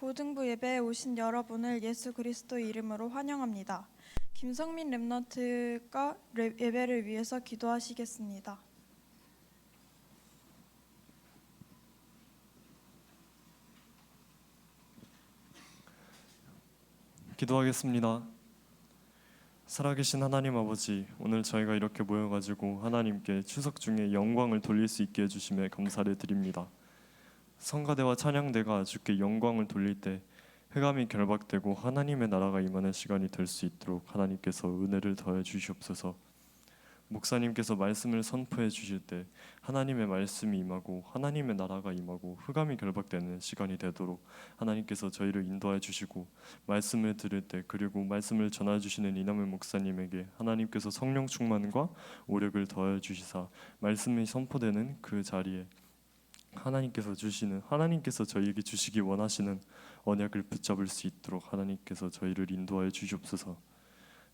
고등부 예배에 오신 여러분을 예수 그리스도 이름으로 환영합니다. 김성민 랩런트가 예배를 위해서 기도하시겠습니다. 기도하겠습니다. 살아계신 하나님 아버지, 오늘 저희가 이렇게 모여가지고 하나님께 추석 중에 영광을 돌릴 수 있게 해주심에 감사를 드립니다. 성가대와 찬양대가 주께 영광을 돌릴 때 회감이 결박되고 하나님의 나라가 임하는 시간이 될 수 있도록 하나님께서 은혜를 더해 주시옵소서. 목사님께서 말씀을 선포해 주실 때 하나님의 말씀이 임하고 하나님의 나라가 임하고 흑암이 결박되는 시간이 되도록 하나님께서 저희를 인도해 주시고, 말씀을 들을 때 그리고 말씀을 전해 주시는 이남의 목사님에게 하나님께서 성령 충만과 오력을 더해 주시사 말씀이 선포되는 그 자리에 하나님께서 저희에게 주시기 원하시는 언약을 붙잡을 수 있도록 하나님께서 저희를 인도하여 주시옵소서.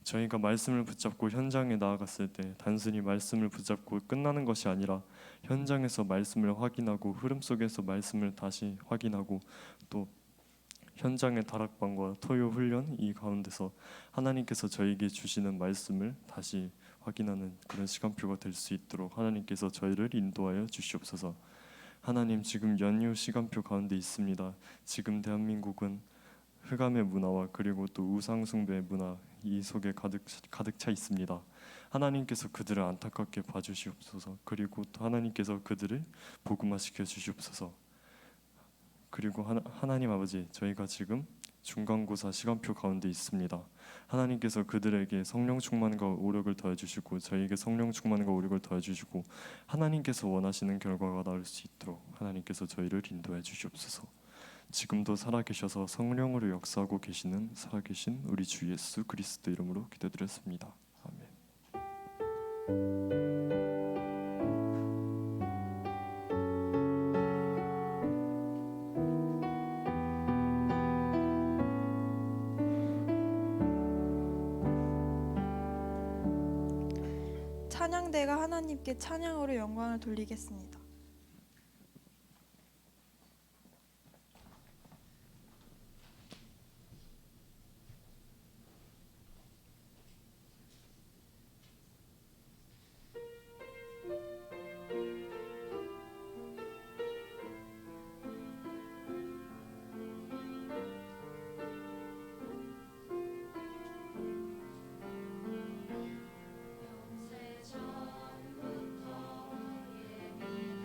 저희가 말씀을 붙잡고 현장에 나아갔을 때 단순히 말씀을 붙잡고 끝나는 것이 아니라 현장에서 말씀을 확인하고 흐름 속에서 말씀을 다시 확인하고 또 현장의 다락방과 토요 훈련 이 가운데서 하나님께서 저희에게 주시는 말씀을 다시 확인하는 그런 시간표가 될 수 있도록 하나님께서 저희를 인도하여 주시옵소서. 하나님, 지금 연휴 시간표 가운데 있습니다. 지금 대한민국은 흑암의 문화와 그리고 또 우상숭배의 문화 이 속에 가득 차 있습니다. 하나님께서 그들을 안타깝게 봐주시옵소서. 그리고 또 하나님께서 그들을 복음화시켜 주시옵소서. 그리고 하나님 아버지, 저희가 지금 중간고사 시간표 가운데 있습니다. 하나님께서 그들에게 성령 충만과 오력을 더해 주시고 저희에게 성령 충만과 오력을 더해 주시고 하나님께서 원하시는 결과가 나올 수 있도록 하나님께서 저희를 인도해 주시옵소서. 지금도 살아계셔서 성령으로 역사하고 계시는 살아계신 우리 주 예수 그리스도 이름으로 기도드렸습니다. 아멘. 찬양대가 하나님께 찬양으로 영광을 돌리겠습니다. 전부터 예비하였던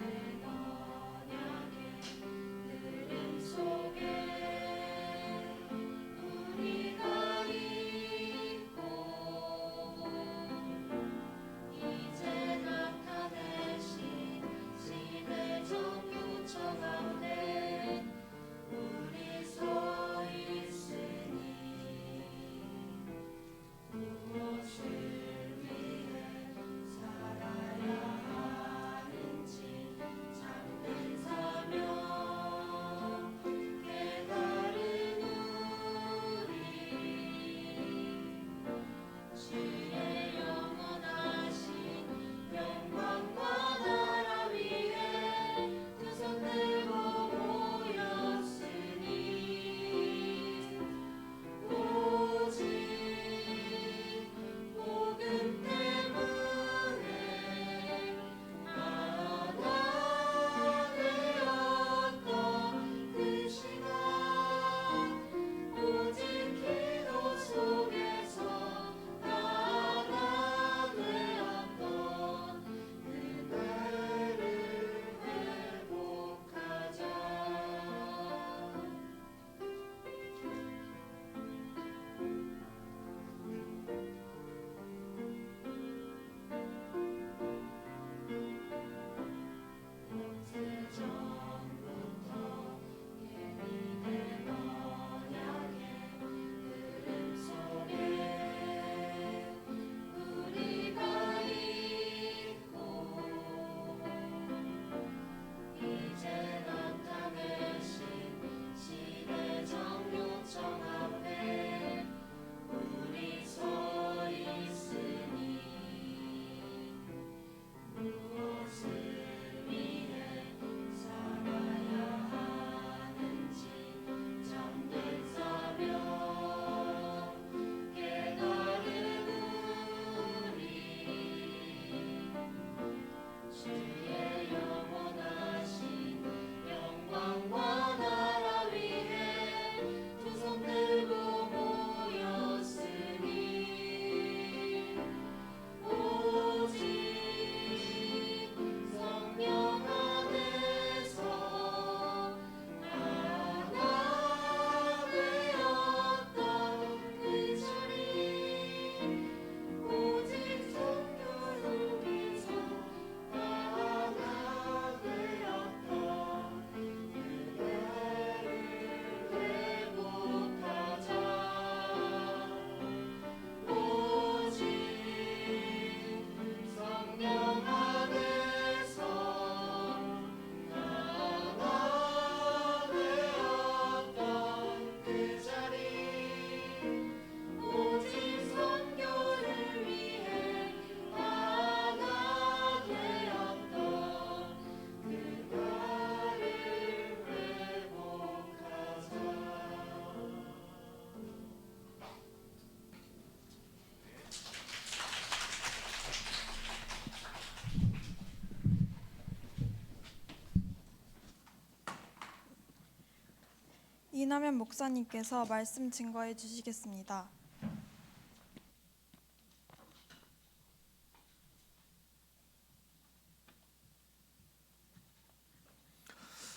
이남현 목사님께서 말씀 증거해 주시겠습니다.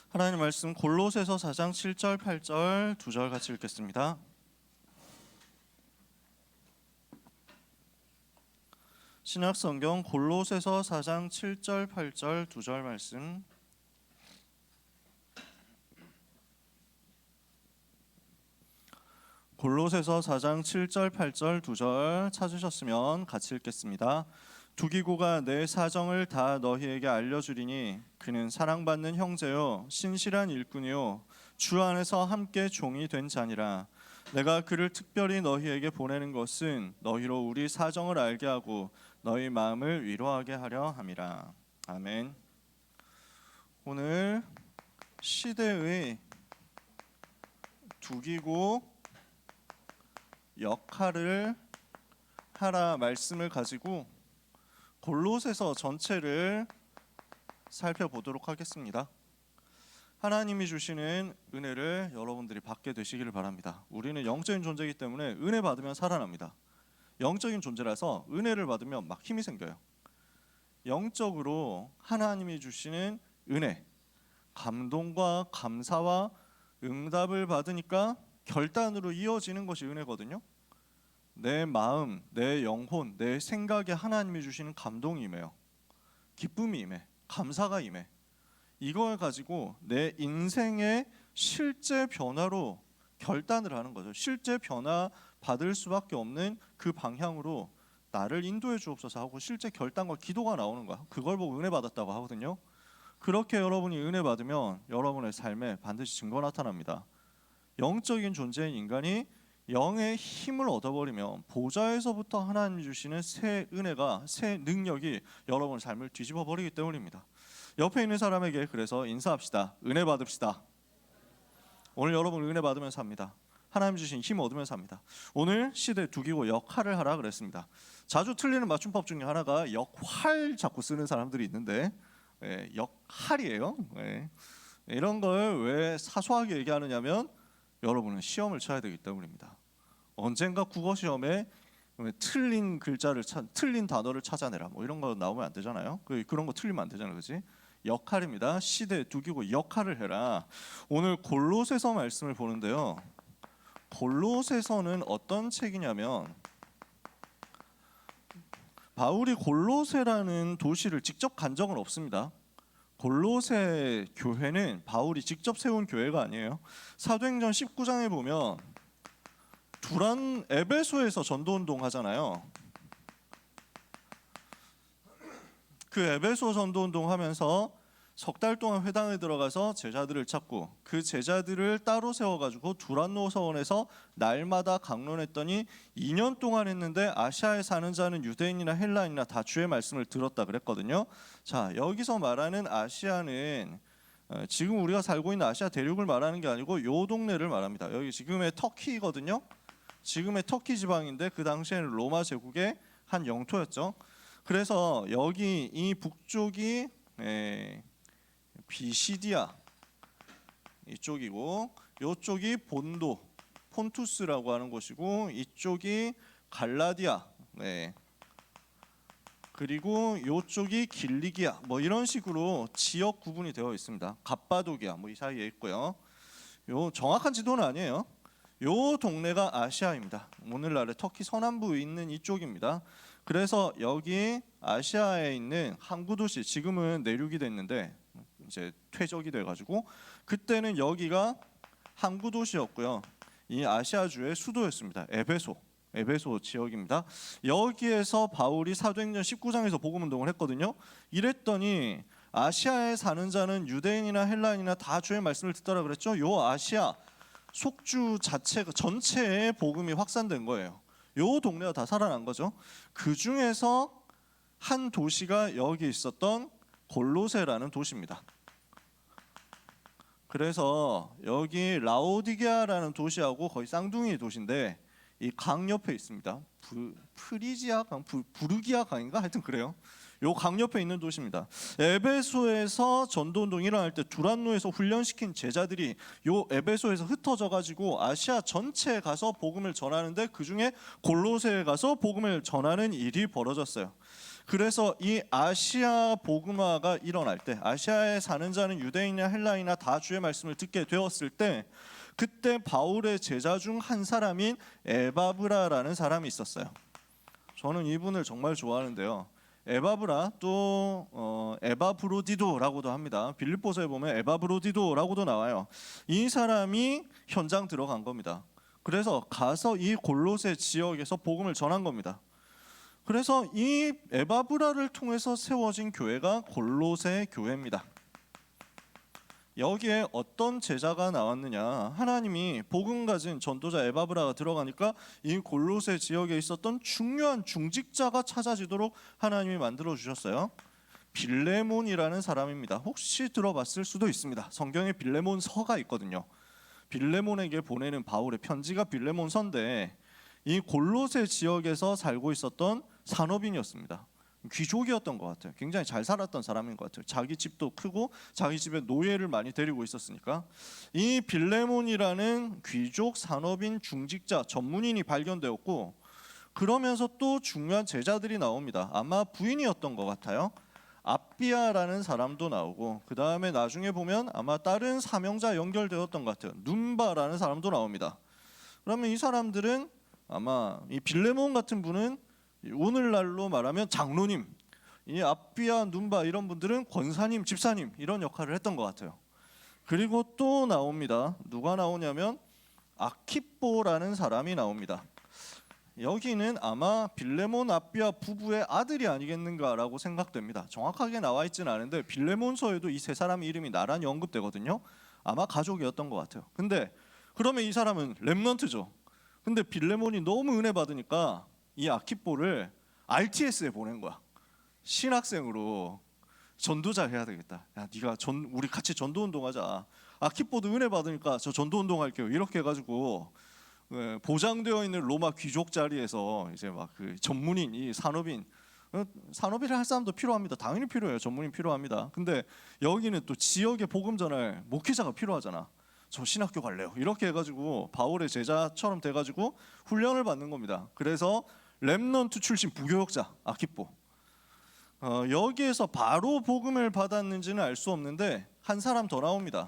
하나님 말씀 골로새서 4장 7절 8절 두 절 같이 읽겠습니다. 신약성경 골로새서 4장 7절 8절 두 절 말씀. 골로새서 4장 7절 8절 두 절 찾으셨으면 같이 읽겠습니다. 두기고가 내 사정을 다 너희에게 알려주리니 그는 사랑받는 형제요 신실한 일꾼이요 주 안에서 함께 종이 된 자니라. 내가 그를 특별히 너희에게 보내는 것은 너희로 우리 사정을 알게 하고 너희 마음을 위로하게 하려 함이라. 아멘. 오늘 시대의 두기고 역할을 하라 말씀을 가지고 골로새서 전체를 살펴보도록 하겠습니다. 하나님이 주시는 은혜를 여러분들이 받게 되시기를 바랍니다. 우리는 영적인 존재이기 때문에 은혜 받으면 살아납니다. 영적인 존재라서 은혜를 받으면 막 힘이 생겨요. 영적으로 하나님이 주시는 은혜, 감동과 감사와 응답을 받으니까 결단으로 이어지는 것이 은혜거든요. 내 마음, 내 영혼, 내 생각에 하나님이 주시는 감동이 임해요. 기쁨이 임해, 감사가 임해. 이걸 가지고 내 인생의 실제 변화로 결단을 하는 거죠. 실제 변화 받을 수밖에 없는 그 방향으로 나를 인도해 주옵소서 하고 실제 결단과 기도가 나오는 거야. 그걸 보고 은혜 받았다고 하거든요. 그렇게 여러분이 은혜 받으면 여러분의 삶에 반드시 증거 나타납니다. 영적인 존재인 인간이 영의 힘을 얻어버리면 보좌에서부터 하나님이 주시는 새 은혜가, 새 능력이 여러분의 삶을 뒤집어 버리기 때문입니다. 옆에 있는 사람에게 그래서 인사합시다. 은혜 받읍시다. 오늘 여러분 은혜 받으면서 삽니다. 하나님 주신 힘 얻으면서 삽니다. 오늘 시대 두기고 역할을 하라 그랬습니다. 자주 틀리는 맞춤법 중에 하나가 역할 자꾸 쓰는 사람들이 있는데 역할이에요. 이런 걸 왜 사소하게 얘기하느냐면 여러분은 시험을 쳐야 되기 때문입니다. 언젠가 국어 시험에 틀린 글자를 틀린 단어를 찾아내라 뭐 이런 거 나오면 안 되잖아요. 그런 거 틀리면 안 되잖아요, 그렇지? 역할입니다. 시대에 두기고 역할을 해라. 오늘 골로새서 말씀을 보는데요. 골로새서는 어떤 책이냐면 바울이 골로새라는 도시를 직접 간 적은 없습니다. 골로새 교회는 바울이 직접 세운 교회가 아니에요. 사도행전 19장에 보면 두란 에베소에서 전도운동 하잖아요. 그 에베소 전도운동 하면서 석 달 동안 회당에 들어가서 제자들을 찾고 그 제자들을 따로 세워가지고 두란노 서원에서 날마다 강론했더니 2년 동안 했는데 아시아에 사는 자는 유대인이나 헬라인이나 다 주의 말씀을 들었다 그랬거든요. 자, 여기서 말하는 아시아는 지금 우리가 살고 있는 아시아 대륙을 말하는 게 아니고 요 동네를 말합니다. 여기 지금의 터키거든요. 지금의 터키 지방인데 그 당시에는 로마 제국의 한 영토였죠. 그래서 여기 이 북쪽이 비시디아 이쪽이고 이쪽이 본도 폰투스라고 하는 곳이고 이쪽이 갈라디아 그리고 이쪽이 길리기아 뭐 이런 식으로 지역 구분이 되어 있습니다. 갑바도기아 뭐 이 사이에 있고요. 요 정확한 지도는 아니에요. 요 동네가 아시아입니다. 오늘날의 터키 서남부에 있는 이쪽입니다. 그래서 여기 아시아에 있는 항구 도시 지금은 내륙이 됐는데 이제 퇴적이 돼가지고 그때는 여기가 항구 도시였고요. 이 아시아주의 수도였습니다. 에베소 지역입니다. 여기에서 바울이 사도행전 19장에서 복음운동을 했거든요. 이랬더니 아시아에 사는 자는 유대인이나 헬라인이나 다 주의 말씀을 듣더라 그랬죠. 요 아시아 속주 자체가 전체에 복음이 확산된 거예요. 요 동네가 다 살아난 거죠. 그 중에서 한 도시가 여기 있었던 골로새라는 도시입니다. 그래서 여기 라오디게아라는 도시하고 거의 쌍둥이 도시인데 이 강 옆에 있습니다. 프리지아 강, 부르기아 강인가 하여튼 그래요. 요 강 옆에 있는 도시입니다. 에베소에서 전도운동이 일어날 때 두란노에서 훈련시킨 제자들이 요 에베소에서 흩어져 가지고 아시아 전체에 가서 복음을 전하는데 그중에 골로새에 가서 복음을 전하는 일이 벌어졌어요. 그래서 이 아시아 복음화가 일어날 때 아시아에 사는 자는 유대인이나 헬라인이나 다 주의 말씀을 듣게 되었을 때 그때 바울의 제자 중 한 사람인 에바브라라는 사람이 있었어요. 저는 이분을 정말 좋아하는데요. 에바브라 또 에바브로디도라고도 합니다. 빌립보서에 보면 에바브로디도라고도 나와요. 이 사람이 현장 들어간 겁니다. 그래서 가서 이 골로새 지역에서 복음을 전한 겁니다. 그래서 이 에바브라를 통해서 세워진 교회가 골로새 교회입니다. 여기에 어떤 제자가 나왔느냐? 하나님이 복음 가진 전도자 에바브라가 들어가니까 이 골로새 지역에 있었던 중요한 중직자가 찾아지도록 하나님이 만들어 주셨어요. 빌레몬이라는 사람입니다. 혹시 들어봤을 수도 있습니다. 성경에 빌레몬서가 있거든요. 빌레몬에게 보내는 바울의 편지가 빌레몬서인데 이 골로새 지역에서 살고 있었던 산업인이었습니다. 귀족이었던 것 같아요. 굉장히 잘 살았던 사람인 것 같아요. 자기 집도 크고 자기 집에 노예를 많이 데리고 있었으니까 이 빌레몬이라는 귀족 산업인 중직자 전문인이 발견되었고 그러면서 또 중요한 제자들이 나옵니다. 아마 부인이었던 것 같아요. 아비아라는 사람도 나오고 그 다음에 나중에 보면 아마 다른 사명자 연결되었던 것 같아요. 눈바라는 사람도 나옵니다. 그러면 이 사람들은 아마 이 빌레몬 같은 분은 오늘날로 말하면 장로님, 이 아비아, 눈바 이런 분들은 권사님, 집사님 이런 역할을 했던 것 같아요. 그리고 또 나옵니다. 누가 나오냐면 아키뽀라는 사람이 나옵니다. 여기는 아마 빌레몬 아비아 부부의 아들이 아니겠는가라고 생각됩니다. 정확하게 나와 있지는 않은데 빌레몬서에도 이 세 사람의 이름이 나란히 언급되거든요. 아마 가족이었던 것 같아요. 근데 그러면 이 사람은 렘넌트죠. 근데 빌레몬이 너무 은혜 받으니까 이 아키뽀를 RTS에 보낸 거야. 신학생으로 전도자 해야 되겠다. 야, 네가 우리 같이 전도 운동하자. 아키뽀도 은혜 받으니까 저 전도 운동할게요. 이렇게 해가지고 보장되어 있는 로마 귀족 자리에서 이제 막 그 전문인, 이 산업인을 할 사람도 필요합니다. 당연히 필요해요. 전문인 필요합니다. 근데 여기는 또 지역에 복음 전할 목회자가 필요하잖아. 저 신학교 갈래요. 이렇게 해가지고 바울의 제자처럼 돼가지고 훈련을 받는 겁니다. 그래서 렘넌트 출신 부교역자 아키뽀. 여기에서 바로 복음을 받았는지는 알 수 없는데 한 사람 더 나옵니다.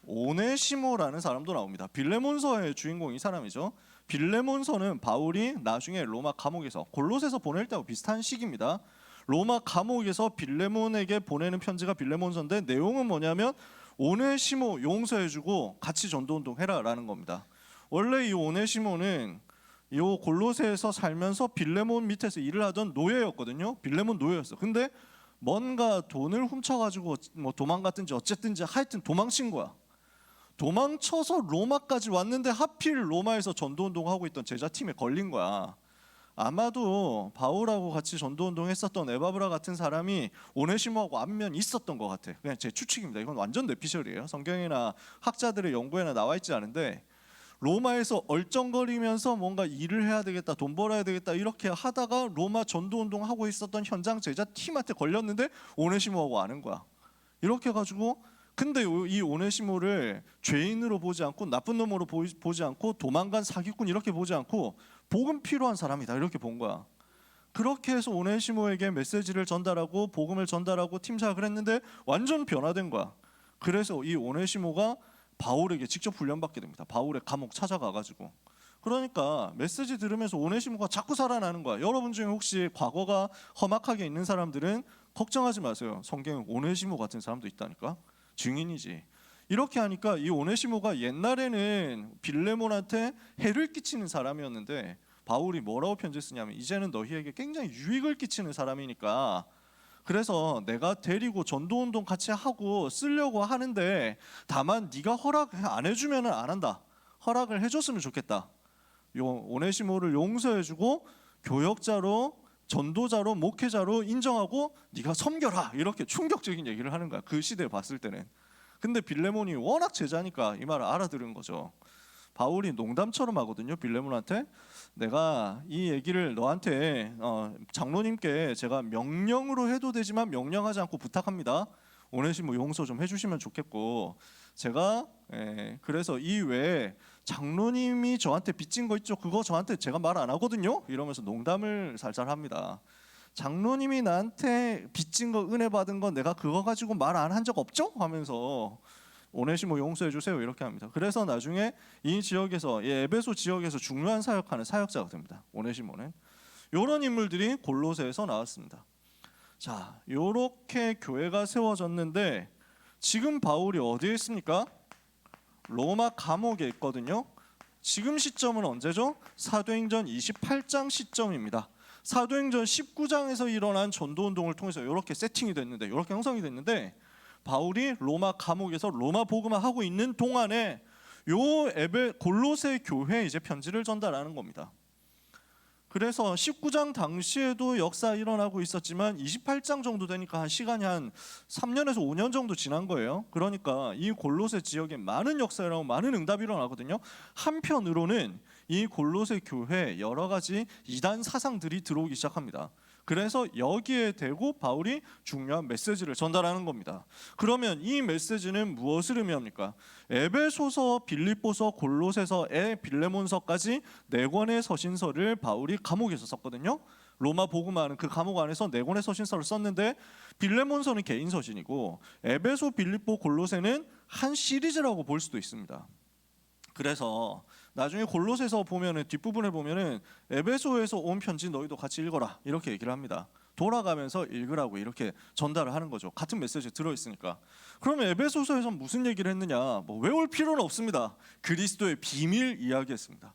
오네시모라는 사람도 나옵니다. 빌레몬서의 주인공이 이 사람이죠. 빌레몬서는 바울이 나중에 로마 감옥에서 골로새서 보낼 때하고 비슷한 시기입니다. 로마 감옥에서 빌레몬에게 보내는 편지가 빌레몬서인데 내용은 뭐냐면 오네시모 용서해주고 같이 전도운동 해라라는 겁니다. 원래 이 오네시모는 이 골로새에서 살면서 빌레몬 밑에서 일을 하던 노예였거든요. 빌레몬 노예였어. 근데 뭔가 돈을 훔쳐가지고 뭐 도망갔든지 어쨌든지 하여튼 도망친 거야. 도망쳐서 로마까지 왔는데 하필 로마에서 전도운동하고 있던 제자팀에 걸린 거야. 아마도 바울하고 같이 전도운동했었던 에바브라 같은 사람이 오네시모하고 안면이 있었던 것 같아. 그냥 제 추측입니다. 이건 완전 뇌피셜이에요. 성경이나 학자들의 연구에나 나와 있지 않은데 로마에서 얼쩡거리면서 뭔가 일을 해야 되겠다, 돈 벌어야 되겠다 이렇게 하다가 로마 전도운동하고 있었던 현장 제자팀한테 걸렸는데 오네시모하고 아는 거야. 이렇게 해가지고 근데 이 오네시모를 죄인으로 보지 않고 나쁜 놈으로 보지 않고 도망간 사기꾼 이렇게 보지 않고 복음 필요한 사람이다 이렇게 본 거야. 그렇게 해서 오네시모에게 메시지를 전달하고 복음을 전달하고 팀사역을 했는데 완전 변화된 거야. 그래서 이 오네시모가 바울에게 직접 훈련받게 됩니다. 바울의 감옥 찾아가가지고. 그러니까 메시지 들으면서 오네시모가 자꾸 살아나는 거야. 여러분 중에 혹시 과거가 험악하게 있는 사람들은 걱정하지 마세요. 성경에 오네시모 같은 사람도 있다니까. 증인이지. 이렇게 하니까 이 오네시모가 옛날에는 빌레몬한테 해를 끼치는 사람이었는데 바울이 뭐라고 편지 쓰냐면 이제는 너희에게 굉장히 유익을 끼치는 사람이니까 그래서 내가 데리고 전도운동 같이 하고 쓰려고 하는데 다만 네가 허락 안 해주면 안 한다. 허락을 해줬으면 좋겠다. 오네시모를 용서해주고 교역자로 전도자로 목회자로 인정하고 네가 섬겨라 이렇게 충격적인 얘기를 하는 거야. 그 시대에 봤을 때는. 근데 빌레몬이 워낙 제자니까 이 말을 알아들은 거죠. 바울이 농담처럼 하거든요. 빌레몬한테 내가 이 얘기를 너한테 장로님께 제가 명령으로 해도 되지만 명령하지 않고 부탁합니다. 오네시모 용서 좀 해주시면 좋겠고 제가 그래서 이 외에 장로님이 저한테 빚진 거 있죠. 그거 저한테 제가 말 안 하거든요. 이러면서 농담을 살살 합니다. 장로님이 나한테 빚진 거 은혜 받은 건 내가 그거 가지고 말 안 한 적 없죠? 하면서 오네시모 용서해 주세요 이렇게 합니다. 그래서 나중에 이 지역에서 이 에베소 지역에서 중요한 사역하는 사역자가 됩니다. 오네시모는 이런 인물들이 골로새에서 나왔습니다. 자, 이렇게 교회가 세워졌는데 지금 바울이 어디에 있습니까? 로마 감옥에 있거든요. 지금 시점은 언제죠? 사도행전 28장 시점입니다. 사도행전 19장에서 일어난 전도운동을 통해서 이렇게 세팅이 됐는데 이렇게 형성이 됐는데 바울이 로마 감옥에서 로마 복음화 하고 있는 동안에 요 골로새 교회에 이제 편지를 전달하는 겁니다. 그래서 19장 당시에도 역사 일어나고 있었지만 28장 정도 되니까 한 시간이 한 3년에서 5년 정도 지난 거예요. 그러니까 이 골로새 지역에 많은 역사 일어나고 많은 응답이 일어나거든요. 한편으로는 이 골로새 교회에 여러 가지 이단 사상들이 들어오기 시작합니다. 그래서 여기에 대고 바울이 중요한 메시지를 전달하는 겁니다. 그러면 이 메시지는 무엇을 의미합니까? 에베소서, 빌립보서, 골로새서에 빌레몬서까지 4권의 서신서를 바울이 감옥에서 썼거든요. 로마 복음화는 그 감옥 안에서 4권의 서신서를 썼는데 빌레몬서는 개인 서신이고 에베소, 빌립보, 골로새는 한 시리즈라고 볼 수도 있습니다. 그래서 나중에 골로새서 보면은 뒷부분에 보면은 에베소에서 온 편지 너희도 같이 읽어라 이렇게 얘기를 합니다. 돌아가면서 읽으라고 이렇게 전달을 하는 거죠. 같은 메시지 들어 있으니까. 그러면 에베소서에서 무슨 얘기를 했느냐? 뭐 외울 필요는 없습니다. 그리스도의 비밀 이야기했습니다.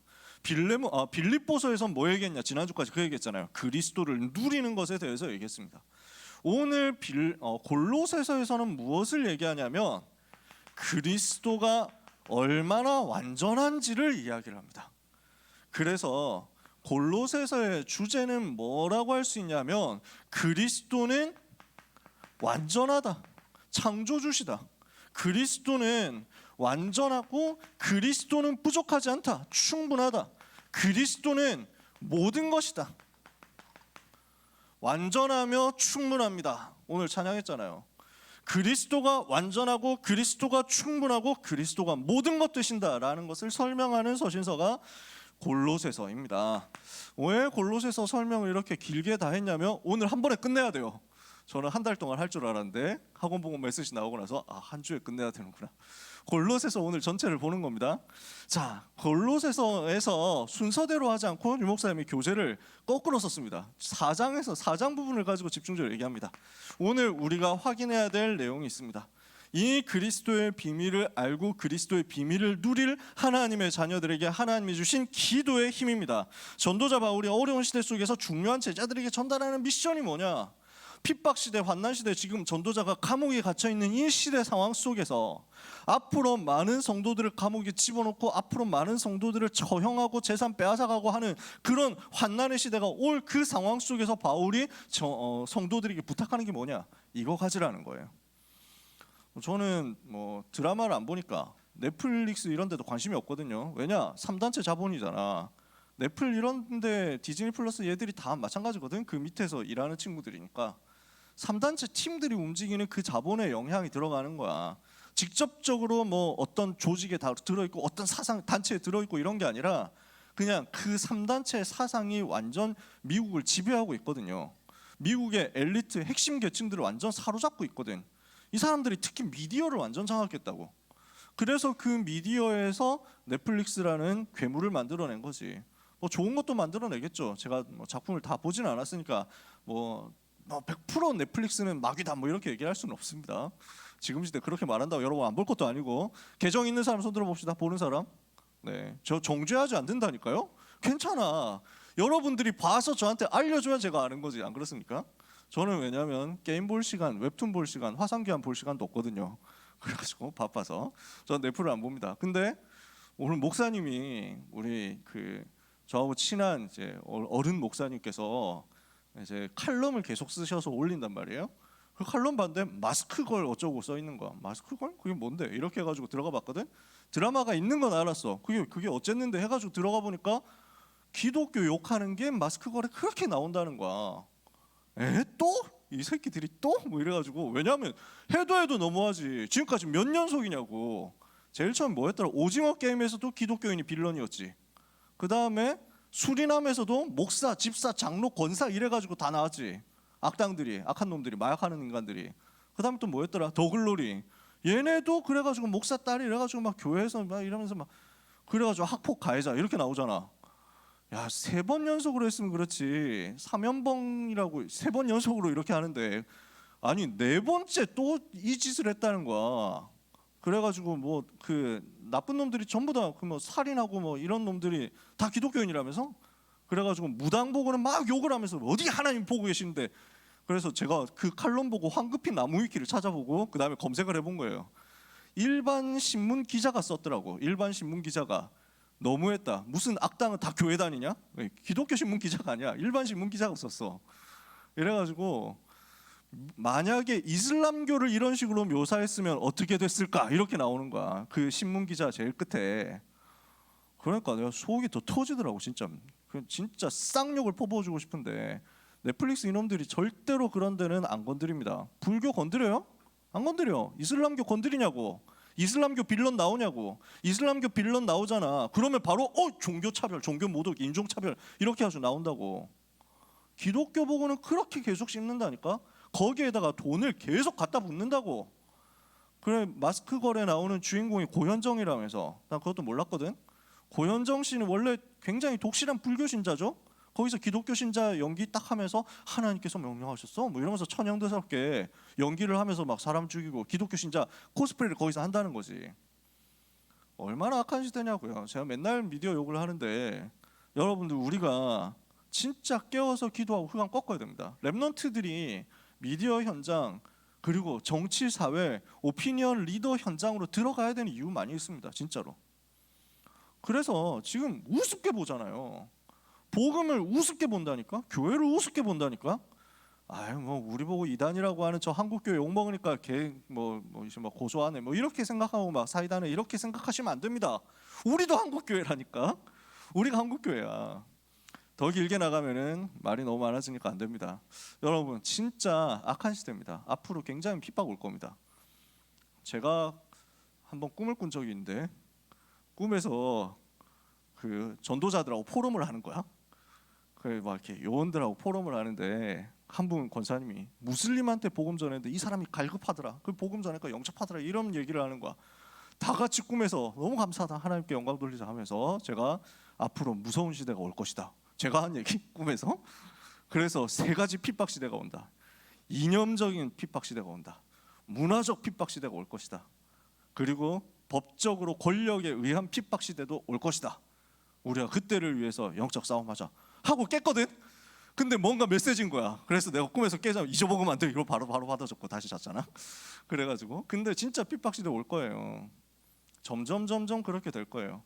빌립보서에서 뭐 얘기했냐? 지난주까지 그 얘기했잖아요. 그리스도를 누리는 것에 대해서 얘기했습니다. 오늘 골로새서에서는 무엇을 얘기하냐면 그리스도가 얼마나 완전한지를 이야기를 합니다. 그래서 골로새서의 주제는 뭐라고 할 수 있냐면 그리스도는 완전하다, 창조주시다. 그리스도는 완전하고 그리스도는 부족하지 않다, 충분하다. 그리스도는 모든 것이다. 완전하며 충분합니다. 오늘 찬양했잖아요. 그리스도가 완전하고 그리스도가 충분하고 그리스도가 모든 것 되신다라는 것을 설명하는 서신서가 골로새서입니다. 왜 골로새서 설명을 이렇게 길게 다 했냐면 오늘 한 번에 끝내야 돼요. 저는 한 달 동안 할 줄 알았는데 학원 보고 메시지 나오고 나서 한 주에 끝내야 되는구나. 골로새서 오늘 전체를 보는 겁니다. 자, 골로새서에서 순서대로 하지 않고 유 목사님이 교재를 거꾸로 썼습니다. 4장에서 4장 부분을 가지고 집중적으로 얘기합니다. 오늘 우리가 확인해야 될 내용이 있습니다. 이 그리스도의 비밀을 알고 그리스도의 비밀을 누릴 하나님의 자녀들에게 하나님이 주신 기도의 힘입니다. 전도자 바울이 어려운 시대 속에서 중요한 제자들에게 전달하는 미션이 뭐냐? 핍박 시대, 환난 시대, 지금 전도자가 감옥에 갇혀 있는 이 시대 상황 속에서 앞으로 많은 성도들을 감옥에 집어넣고 앞으로 많은 성도들을 처형하고 재산 빼앗아가고 하는 그런 환난의 시대가 올 그 상황 속에서 바울이 성도들에게 부탁하는 게 뭐냐? 이거 가지라는 거예요. 저는 뭐 드라마를 안 보니까 넷플릭스 이런 데도 관심이 없거든요. 왜냐? 3단체 자본이잖아. 넷플 이런 데 디즈니 플러스 얘들이 다 마찬가지거든. 그 밑에서 일하는 친구들이니까 3단체 팀들이 움직이는 그 자본의 영향이 들어가는 거야. 직접적으로 뭐 어떤 조직에 다 들어있고 어떤 사상 단체에 들어있고 이런 게 아니라 그냥 그 3단체 사상이 완전 미국을 지배하고 있거든요. 미국의 엘리트 핵심 계층들을 완전 사로잡고 있거든. 이 사람들이 특히 미디어를 완전 장악했다고. 그래서 그 미디어에서 넷플릭스라는 괴물을 만들어낸 거지. 뭐 좋은 것도 만들어내겠죠. 제가 뭐 작품을 다 보지는 않았으니까 뭐 100% 넷플릭스는 마귀다 뭐 이렇게 얘기할 수는 없습니다. 지금 시대 그렇게 말한다고 여러분 안 볼 것도 아니고. 개정 있는 사람 손 들어봅시다. 보는 사람. 네, 저 정죄하지 않는다니까요. 괜찮아. 여러분들이 봐서 저한테 알려줘야 제가 아는 거지. 안 그렇습니까? 저는 왜냐하면 게임 볼 시간, 웹툰 볼 시간, 화상기한 볼 시간도 없거든요. 그래가지고 바빠서 전 넷플을 안 봅니다. 근데 오늘 목사님이 우리 저하고 친한 이제 어른 목사님께서 이제 칼럼을 계속 쓰셔서 올린단 말이에요. 그 칼럼 봤는데 마스크 걸 어쩌고 써 있는 거야. 마스크 걸? 그게 뭔데? 이렇게 해가지고 들어가 봤거든. 드라마가 있는 건 알았어. 그게 어쨌는데 해가지고 들어가 보니까 기독교 욕하는 게 마스크 거래 그렇게 나온다는 거야. 에? 또? 이 새끼들이 또? 뭐 이래가지고 왜냐하면 해도 너무하지. 지금까지 몇 연속이냐고. 제일 처음 뭐였더라? 오징어 게임에서도 기독교인이 빌런이었지. 그 다음에 수리남에서도 목사, 집사, 장로, 권사 이래가지고 다 나왔지. 악당들이, 악한 놈들이, 마약하는 인간들이. 그 다음에 또 뭐였더라? 더글로리. 얘네도 그래가지고 목사 딸이 이래가지고 막 교회에서 막 이러면서 막 그래가지고 학폭 가해자 이렇게 나오잖아. 야, 3번 연속으로 했으면 그렇지. 사면봉이라고 3번 연속으로 이렇게 하는데 아니 4번째 또 이 짓을 했다는 거야. 그래가지고 뭐 그 나쁜 놈들이 전부 다 그 뭐 살인하고 뭐 이런 놈들이 다 기독교인이라면서 그래가지고 무당보고는 막 욕을 하면서 어디 하나님 보고 계시는데 그래서 제가 그 칼럼 보고 황급히 나무위키를 찾아보고 그 다음에 검색을 해본 거예요. 일반 신문 기자가 썼더라고. 일반 신문 기자가 너무했다. 무슨 악당은 다 교회 다니냐? 기독교 신문 기자가 아니야. 일반 신문 기자가 썼어. 이래가지고 만약에 이슬람교를 이런 식으로 묘사했으면 어떻게 됐을까? 이렇게 나오는 거야. 그 신문 기자 제일 끝에. 그러니까 내가 속이 더 터지더라고 진짜. 진짜 쌍욕을 퍼부어주고 싶은데 넷플릭스 이놈들이 절대로 그런 데는 안 건드립니다. 불교 건드려요? 안 건드려. 이슬람교 건드리냐고. 이슬람교 빌런 나오냐고. 이슬람교 빌런 나오잖아. 그러면 바로 종교 차별, 종교 모독, 인종 차별 이렇게 아주 나온다고. 기독교 보고는 그렇게 계속 씹는다니까. 거기에다가 돈을 계속 갖다 붓는다고. 그래 마스크 거래 나오는 주인공이 고현정이라면서. 난 그것도 몰랐거든. 고현정 씨는 원래 굉장히 독실한 불교 신자죠. 거기서 기독교 신자 연기 딱 하면서 하나님께서 명령하셨어 뭐 이러면서 천연대스럽게 연기를 하면서 막 사람 죽이고 기독교 신자 코스프레를 거기서 한다는 거지. 얼마나 악한 시대냐고요. 제가 맨날 미디어 욕을 하는데 여러분들 우리가 진짜 깨워서 기도하고 흑암 꺾어야 됩니다. 랩런트들이 미디어 현장 그리고 정치 사회 오피니언 리더 현장으로 들어가야 되는 이유 많이 있습니다. 진짜로. 그래서 지금 우습게 보잖아요. 복음을 우습게 본다니까? 교회를 우습게 본다니까? 아유 뭐 우리 보고 이단이라고 하는 저 한국교회 욕 먹으니까 걔뭐 이제 막 고소하네 뭐 이렇게 생각하고 막 사이다네 이렇게 생각하시면 안 됩니다. 우리도 한국교회라니까. 우리가 한국교회야. 더 길게 나가면은 말이 너무 많아지니까 안 됩니다. 여러분 진짜 악한 시대입니다. 앞으로 굉장히 핍박 올 겁니다. 제가 한번 꿈을 꾼 적이 있는데 꿈에서 그 전도자들하고 포럼을 하는 거야. 그래 막 이렇게 요원들하고 포럼을 하는데 한 분 권사님이 무슬림한테 복음 전했는데 이 사람이 갈급하더라. 그 복음 전하니까 영접하더라. 이런 얘기를 하는 거야. 다 같이 꿈에서 너무 감사하다 하나님께 영광 돌리자 하면서 제가 앞으로 무서운 시대가 올 것이다. 제가 한 얘기 꿈에서. 그래서 3가지 핍박 시대가 온다. 이념적인 핍박 시대가 온다. 문화적 핍박 시대가 올 것이다. 그리고 법적으로 권력에 의한 핍박 시대도 올 것이다. 우리가 그때를 위해서 영적 싸움하자 하고 깼거든. 근데 뭔가 메시지인 거야. 그래서 내가 꿈에서 깨자면 잊어먹으면 안 돼. 이거 바로 받아줬고 다시 잤잖아. 그래가지고 근데 진짜 핍박 시대 올 거예요. 점점 그렇게 될 거예요.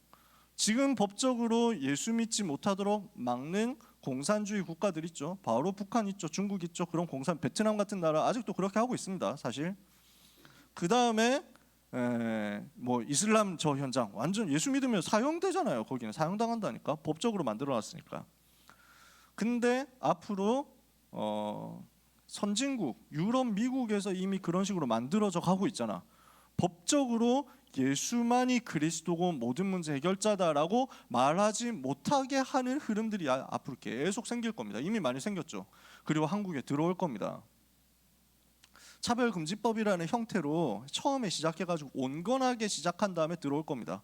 지금 법적으로 예수 믿지 못하도록 막는 공산주의 국가들 있죠. 바로 북한 있죠, 중국 있죠. 그런 베트남 같은 나라 아직도 그렇게 하고 있습니다. 사실. 그 다음에 뭐 이슬람 저 현장 완전 예수 믿으면 사형되잖아요. 거기는 사형당한다니까. 법적으로 만들어놨으니까. 근데 앞으로 선진국 유럽 미국에서 이미 그런 식으로 만들어져 가고 있잖아. 법적으로 예수만이 그리스도고 모든 문제 해결자다라고 말하지 못하게 하는 흐름들이 앞으로 계속 생길 겁니다. 이미 많이 생겼죠. 그리고 한국에 들어올 겁니다. 차별금지법이라는 형태로 처음에 시작해가지고 온건하게 시작한 다음에 들어올 겁니다.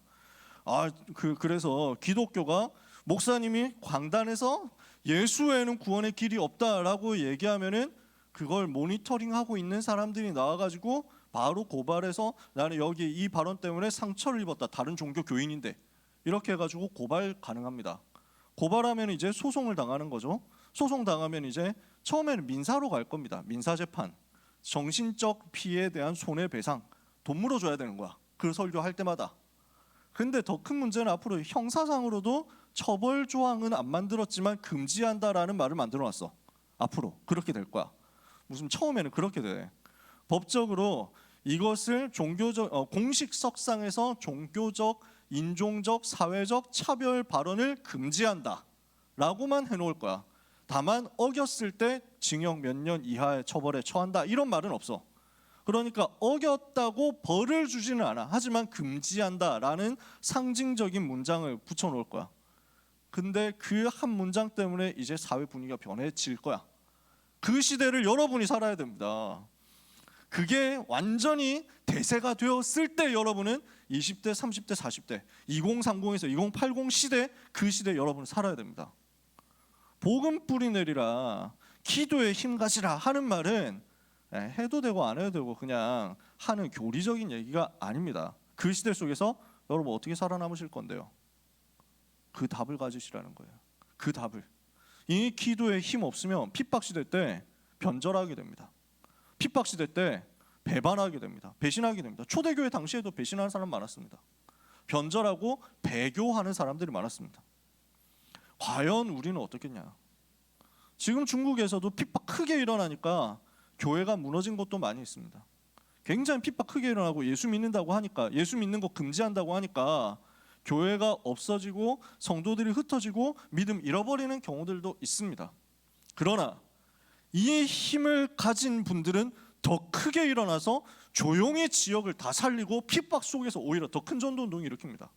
그래서 기독교가 목사님이 광단에서 예수 외에는 구원의 길이 없다라고 얘기하면은 그걸 모니터링하고 있는 사람들이 나와가지고 바로 고발해서 나는 여기 이 발언 때문에 상처를 입었다. 다른 종교 교인인데 이렇게 해가지고 고발 가능합니다. 고발하면 이제 소송을 당하는 거죠. 소송 당하면 이제 처음에는 민사로 갈 겁니다. 민사재판. 정신적 피해에 대한 손해배상 돈 물어줘야 되는 거야. 그 설교할 때마다. 근데 더 큰 문제는 앞으로 형사상으로도 처벌 조항은 안 만들었지만 금지한다라는 말을 만들어놨어. 앞으로 그렇게 될 거야. 무슨 처음에는 그렇게 돼. 법적으로 이것을 공식 석상에서 종교적, 인종적, 사회적 차별 발언을 금지한다라고만 해놓을 거야. 다만 어겼을 때 징역 몇 년 이하의 처벌에 처한다 이런 말은 없어. 그러니까 어겼다고 벌을 주지는 않아. 하지만 금지한다라는 상징적인 문장을 붙여놓을 거야. 근데 그 한 문장 때문에 이제 사회 분위기가 변해질 거야. 그 시대를 여러분이 살아야 됩니다. 그게 완전히 대세가 되었을 때 여러분은 20대, 30대, 40대, 2030에서 2080 시대, 그 시대 여러분은 살아야 됩니다. 복음 뿌리 내리라, 기도에 힘 가지라 하는 말은 해도 되고 안 해도 되고 그냥 하는 교리적인 얘기가 아닙니다. 그 시대 속에서 여러분 어떻게 살아남으실 건데요? 그 답을 가지시라는 거예요. 그 답을. 이 기도에 힘 없으면 핍박 시대 때 변절하게 됩니다. 핍박 시대 때 배반하게 됩니다. 배신하게 됩니다. 초대교회 당시에도 배신하는 사람 많았습니다. 변절하고 배교하는 사람들이 많았습니다. 과연 우리는 어떻겠냐? 지금 중국에서도 핍박 크게 일어나니까 교회가 무너진 곳도 많이 있습니다. 굉장히 핍박 크게 일어나고 예수 믿는다고 하니까, 예수 믿는 거 금지한다고 하니까 교회가 없어지고 성도들이 흩어지고 믿음 잃어버리는 경우들도 있습니다. 그러나 이 힘을 가진 분들은 더 크게 일어나서 조용히 지역을 다 살리고 핍박 속에서 오히려 더 큰 전도 운동을 일으킵니다.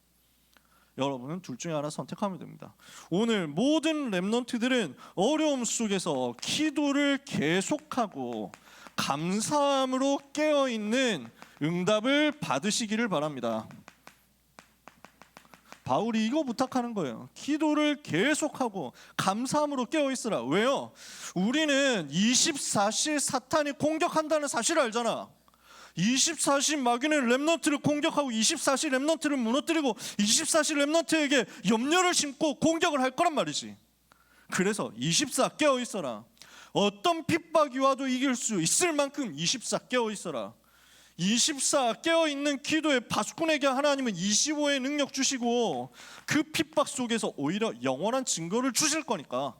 여러분은 둘 중에 하나 선택하면 됩니다. 오늘 모든 렘넌트들은 어려움 속에서 기도를 계속하고 감사함으로 깨어있는 응답을 받으시기를 바랍니다. 바울이 이거 부탁하는 거예요. 기도를 계속하고 감사함으로 깨어있으라. 왜요? 우리는 24시 사탄이 공격한다는 사실을 알잖아. 24시 마귀는 렘넌트를 공격하고 24시 렘넌트를 무너뜨리고 24시 렘넌트에게 염려를 심고 공격을 할 거란 말이지. 그래서 24 깨어있어라. 어떤 핍박이 와도 이길 수 있을 만큼 24 깨어있어라. 24 깨어있는 기도의 파수꾼에게 하나님은 25의 능력 주시고 그 핍박 속에서 오히려 영원한 증거를 주실 거니까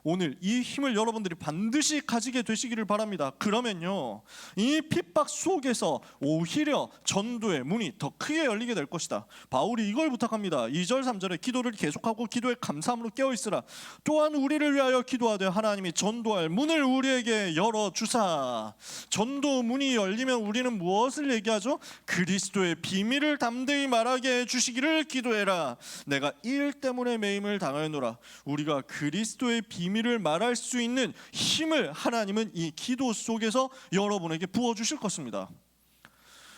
오늘 이 힘을 여러분들이 반드시 가지게 되시기를 바랍니다. 그러면요, 이 핍박 속에서 오히려 전도의 문이 더 크게 열리게 될 것이다. 바울이 이걸 부탁합니다. 2절 3절에 기도를 계속하고 기도에 감사함으로 깨어있으라. 또한 우리를 위하여 기도하되 하나님이 전도할 문을 우리에게 열어주사. 전도 문이 열리면 우리는 무엇을 얘기하죠? 그리스도의 비밀을 담대히 말하게 해주시기를 기도해라. 내가 이 일 때문에 매임을 당하였노라. 우리가 그리스도의 비밀을 말할 수 있는 힘을 하나님은 이 기도 속에서 여러분에게 부어주실 것입니다.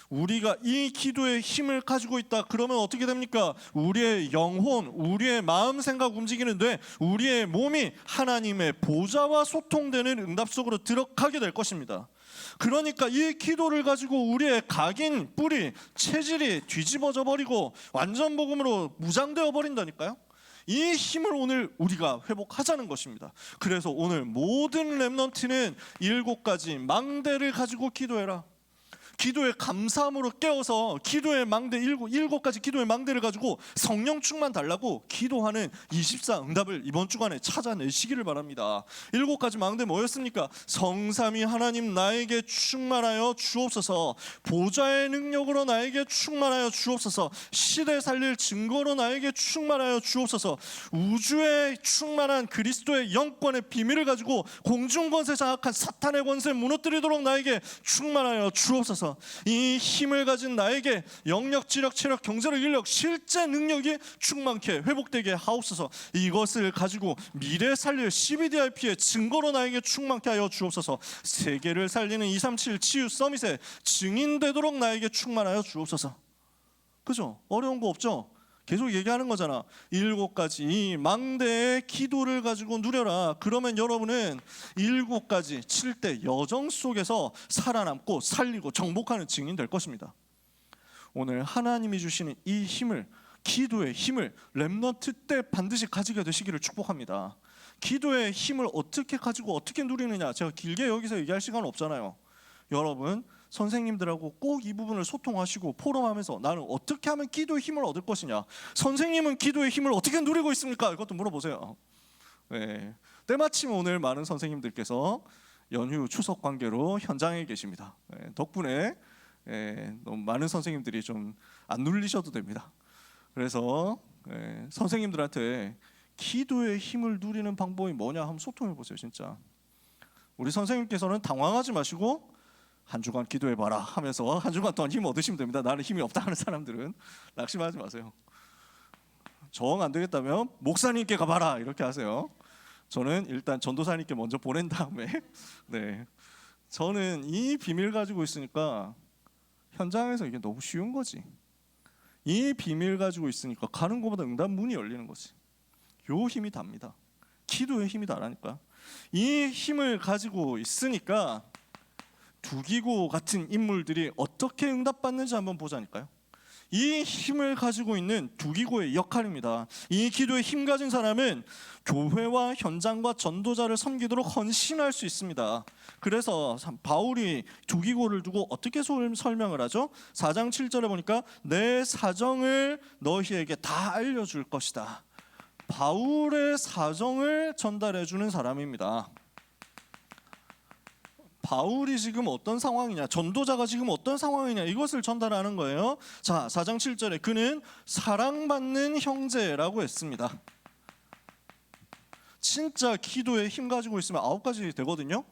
우리가 이 기도의 힘을 가지고 있다. 그러면 어떻게 됩니까? 우리의 영혼, 우리의 마음, 생각 움직이는데 우리의 몸이 하나님의 보좌와 소통되는 응답 속으로 들어가게 될 것입니다. 그러니까 이 기도를 가지고 우리의 각인, 뿌리, 체질이 뒤집어져 버리고 완전 복음으로 무장되어 버린다니까요. 이 힘을 오늘 우리가 회복하자는 것입니다. 그래서 오늘 모든 렘넌트는 7가지 망대를 가지고 기도해라. 기도에 감사함으로 깨어서 기도의 망대 7가지 기도의 망대를 가지고 성령 충만 달라고 기도하는 24 응답을 이번 주간에 찾아내시기를 바랍니다. 7가지 망대 뭐였습니까? 성삼위 하나님 나에게 충만하여 주옵소서. 보좌의 능력으로 나에게 충만하여 주옵소서. 시대 살릴 증거로 나에게 충만하여 주옵소서. 우주에 충만한 그리스도의 영권의 비밀을 가지고 공중권세 장악한 사탄의 권세 무너뜨리도록 나에게 충만하여 주옵소서. 이 힘을 가진 나에게 영력, 지력, 체력, 경제력, 인력, 실제 능력이 충만케 회복되게 하옵소서. 이것을 가지고 미래 살릴 CBDIP의 증거로 나에게 충만케 하여 주옵소서. 세계를 살리는 237 치유 서밋에 증인되도록 나에게 충만하여 주옵소서. 그죠? 어려운 거 없죠? 계속 얘기하는 거잖아. 7가지 이 망대의 기도를 가지고 누려라. 그러면 여러분은 7가지 7대 여정 속에서 살아남고 살리고 정복하는 증인 될 것입니다. 오늘 하나님이 주시는 이 힘을, 기도의 힘을 렘넌트 때 반드시 가지게 되시기를 축복합니다. 기도의 힘을 어떻게 가지고 어떻게 누리느냐, 제가 길게 여기서 얘기할 시간 없잖아요. 여러분 선생님들하고 꼭 이 부분을 소통하시고 포럼하면서 나는 어떻게 하면 기도의 힘을 얻을 것이냐, 선생님은 기도의 힘을 어떻게 누리고 있습니까? 이것도 물어보세요. 네. 때마침 오늘 많은 선생님들께서 연휴 추석 관계로 현장에 계십니다. 네. 덕분에 너무 많은 선생님들이 좀 안 눌리셔도 됩니다. 그래서 선생님들한테 기도의 힘을 누리는 방법이 뭐냐 한번 소통해 보세요. 진짜 우리 선생님께서는 당황하지 마시고 한 주간 기도해 봐라 하면서 한 주간 동안 힘 얻으시면 됩니다. 나는 힘이 없다 하는 사람들은 낙심하지 마세요. 정 안 되겠다면 목사님께 가봐라 이렇게 하세요. 저는 일단 전도사님께 먼저 보낸 다음에 저는 이 비밀 가지고 있으니까 현장에서 이게 너무 쉬운 거지. 이 비밀 가지고 있으니까 가는 곳마다 응답 문이 열리는 거지. 요 힘이 답니다. 기도의 힘이 다라니까. 이 힘을 가지고 있으니까 두기고 같은 인물들이 어떻게 응답받는지 한번 보자니까요. 이 힘을 가지고 있는 두기고의 역할입니다. 이 기도에 힘 가진 사람은 교회와 현장과 전도자를 섬기도록 헌신할 수 있습니다. 그래서 바울이 두기고를 두고 어떻게 설명을 하죠? 4장 7절에 보니까 내 사정을 너희에게 다 알려줄 것이다. 바울의 사정을 전달해 주는 사람입니다. 바울이 지금 어떤 상황이냐, 전도자가 지금 어떤 상황이냐, 이것을 전달하는 거예요. 자, 4장 7절에 그는 사랑받는 형제라고 했습니다. 진짜 기도에 힘 가지고 있으면 9가지 되거든요.